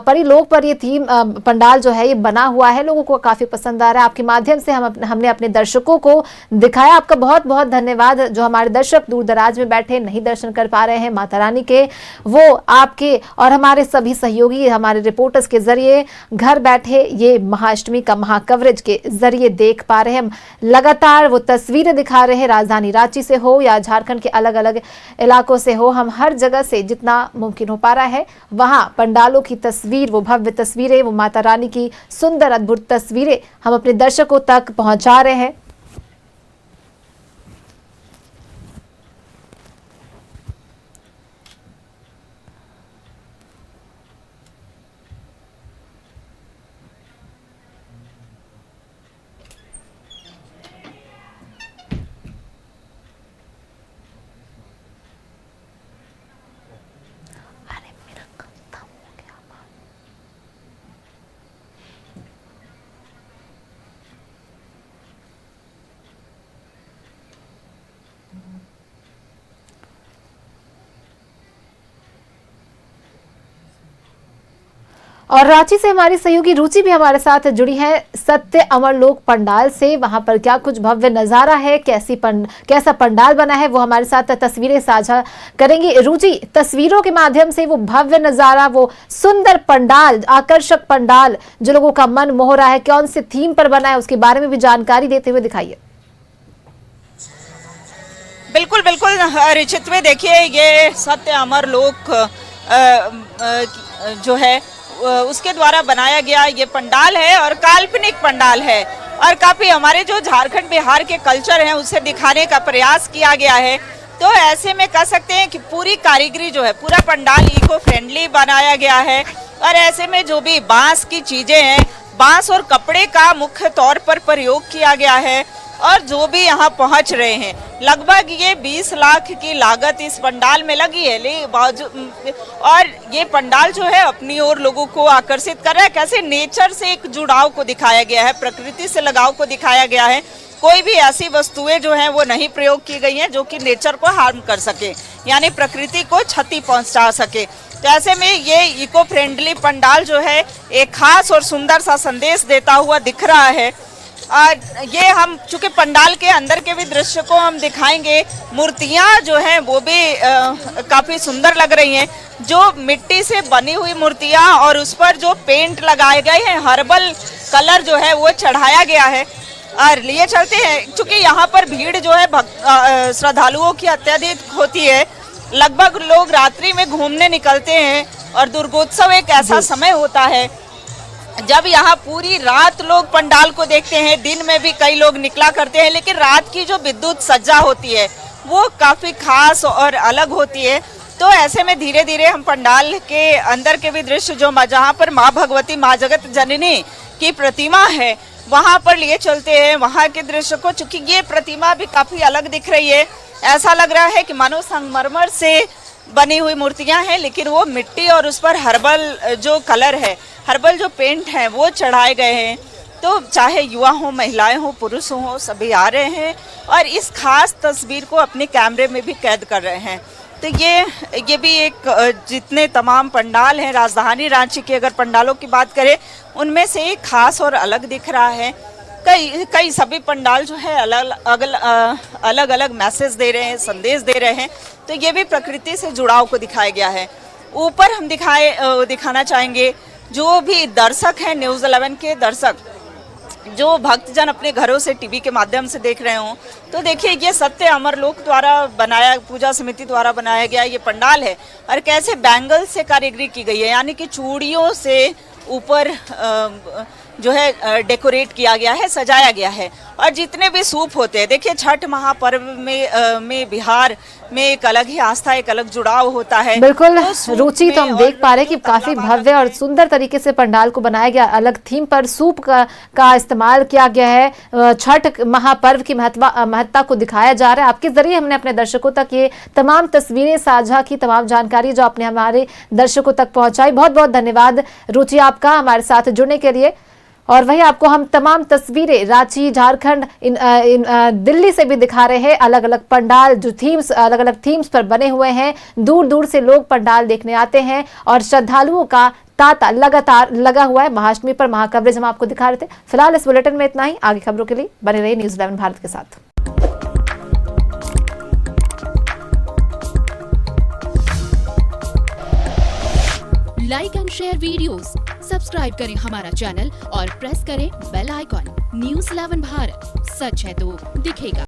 परी लोग पर ये थीम पंडाल जो है ये बना हुआ है, लोगों को काफी पसंद आ रहा है। आपके माध्यम से हमने अपने दर्शकों को दिखाया। आपका बहुत बहुत धन्यवाद। जो हमारे दर्शक दूर दराज में बैठे नहीं दर्शन कर पा रहे हैं माता रानी के, वो आपके और हमारे सभी सहयोगी, हमारे रिपोर्टर्स के जरिए घर बैठे ये महाअष्टमी का महाकवरेज के जरिए देख पा रहे हैं। लगातार वो तस्वीरें दिखा रहे हैं, राजधानी रांची से हो या झारखंड के अलग अलग इलाकों से हो, हम हर जगह से जितना मुमकिन हो पा रहा है वहां पंडालों की तस्वीर, वो भव्य तस्वीरें, वो माता रानी की सुंदर अद्भुत तस्वीरें हम अपने दर्शकों तक पहुंचा रहे हैं। और रांची से हमारी सहयोगी रुचि भी हमारे साथ जुड़ी है सत्य अमरलोक पंडाल से। वहां पर क्या कुछ भव्य नजारा है, कैसा पंडाल बना है, वो हमारे साथ तस्वीरें साझा करेंगी। रुचि, तस्वीरों के माध्यम से वो भव्य नजारा, वो सुंदर पंडाल, आकर्षक पंडाल जो लोगों का मन मोह रहा है, कौन से थीम पर बना है, उसके बारे में भी जानकारी देते हुए दिखाइए। बिल्कुल बिल्कुल रिचित्वे, देखिए ये सत्य अमरलोक जो है उसके द्वारा बनाया गया ये पंडाल है और काल्पनिक पंडाल है, और काफी हमारे जो झारखंड बिहार के कल्चर हैं उसे दिखाने का प्रयास किया गया है। तो ऐसे में कह सकते हैं कि पूरी कारीगरी जो है, पूरा पंडाल इको फ्रेंडली बनाया गया है, और ऐसे में जो भी बांस की चीजें हैं, बांस और कपड़े का मुख्य तौर पर प्रयोग किया गया है। और जो भी यहाँ पहुँच रहे हैं, लगभग ये 20 लाख की लागत इस पंडाल में लगी है, और ये पंडाल जो है अपनी ओर लोगों को आकर्षित कर रहा है। कैसे नेचर से एक जुड़ाव को दिखाया गया है, प्रकृति से लगाव को दिखाया गया है। कोई भी ऐसी वस्तुएं जो हैं वो नहीं प्रयोग की गई हैं जो कि नेचर को हार्म कर सके, यानी प्रकृति को क्षति पहुंचा सके। तो ऐसे में ये इको फ्रेंडली पंडाल जो है एक खास और सुंदर सा संदेश देता हुआ दिख रहा है। ये हम चूंकि पंडाल के अंदर के भी दृश्य को हम दिखाएंगे, मूर्तियां जो हैं वो भी काफी सुंदर लग रही हैं। जो मिट्टी से बनी हुई मूर्तियां और उस पर जो पेंट लगाए गए हैं, हर्बल कलर जो है वो चढ़ाया गया है। और लिए चलते हैं, चूंकि यहाँ पर भीड़ जो है श्रद्धालुओं की अत्यधिक होती है, लगभग लोग रात्रि में घूमने निकलते हैं, और दुर्गोत्सव एक ऐसा समय होता है जब यहाँ पूरी रात लोग पंडाल को देखते हैं। दिन में भी कई लोग निकला करते हैं, लेकिन रात की जो विद्युत सज्जा होती है वो काफी खास और अलग होती है। तो ऐसे में धीरे धीरे हम पंडाल के अंदर के भी दृश्य जो जहाँ पर माँ भगवती, माँ जगत जननी की प्रतिमा है, वहाँ पर लिए चलते हैं। वहाँ के दृश्य को, चूंकि ये प्रतिमा भी काफी अलग दिख रही है, ऐसा लग रहा है कि मानो संगमरमर से बनी हुई मूर्तियां हैं, लेकिन वो मिट्टी और उस पर हर्बल जो कलर है, हर्बल जो पेंट है वो चढ़ाए गए हैं। तो चाहे युवा हो, महिलाएं हो, पुरुष हो, सभी आ रहे हैं और इस खास तस्वीर को अपने कैमरे में भी कैद कर रहे हैं। तो ये भी एक, जितने तमाम पंडाल हैं राजधानी रांची के, अगर पंडालों की बात करें, उनमें से एक खास और अलग दिख रहा है। कई सभी पंडाल जो है अलग अलग मैसेज दे रहे हैं, संदेश दे रहे हैं। तो ये भी प्रकृति से जुड़ाव को दिखाया गया है। ऊपर हम दिखाना चाहेंगे जो भी दर्शक हैं, न्यूज़ 11 के दर्शक, जो भक्तजन अपने घरों से टीवी के माध्यम से देख रहे हों, तो देखिए ये सत्य अमरलोक द्वारा बनाया, पूजा समिति द्वारा बनाया गया ये पंडाल है। और कैसे बैंगल से कारीगरी की गई है, यानी कि चूड़ियों से ऊपर जो है डेकोरेट किया गया है, सजाया गया है। और जितने भी सूप होते हैं, देखिए छठ महापर्व में बिहार में एक अलग ही आस्था, एक अलग जुड़ाव होता है। बिल्कुल रुचि, तो हम देख पा रहे हैं कि काफी भव्य और सुंदर तरीके से पंडाल को बनाया गया। अलग थीम पर सूप का इस्तेमाल किया गया है। छठ महापर्व की महत्ता को दिखाया जा रहा है। आपके जरिए हमने अपने दर्शकों तक ये तमाम तस्वीरें साझा की, तमाम जानकारी जो आपने हमारे दर्शकों तक पहुंचाई। बहुत बहुत धन्यवाद रुचि आपका हमारे साथ जुड़ने के लिए। और वहीं आपको हम तमाम तस्वीरें रांची, झारखंड, दिल्ली से भी दिखा रहे हैं। अलग अलग पंडाल जो थीम्स, अलग अलग थीम्स पर बने हुए हैं। दूर दूर से लोग पंडाल देखने आते हैं और श्रद्धालुओं का तांता लगातार लगा हुआ है। महाअष्टमी पर महाकवरेज हम आपको दिखा रहे थे। फिलहाल इस बुलेटिन में इतना ही। आगे खबरों के लिए बने रहिए न्यूज़ 11 भारत के साथ। Like and share videos, subscribe करें हमारा चैनल और प्रेस करें बेल आइकॉन। न्यूज़ 11 भारत, सच है तो दिखेगा।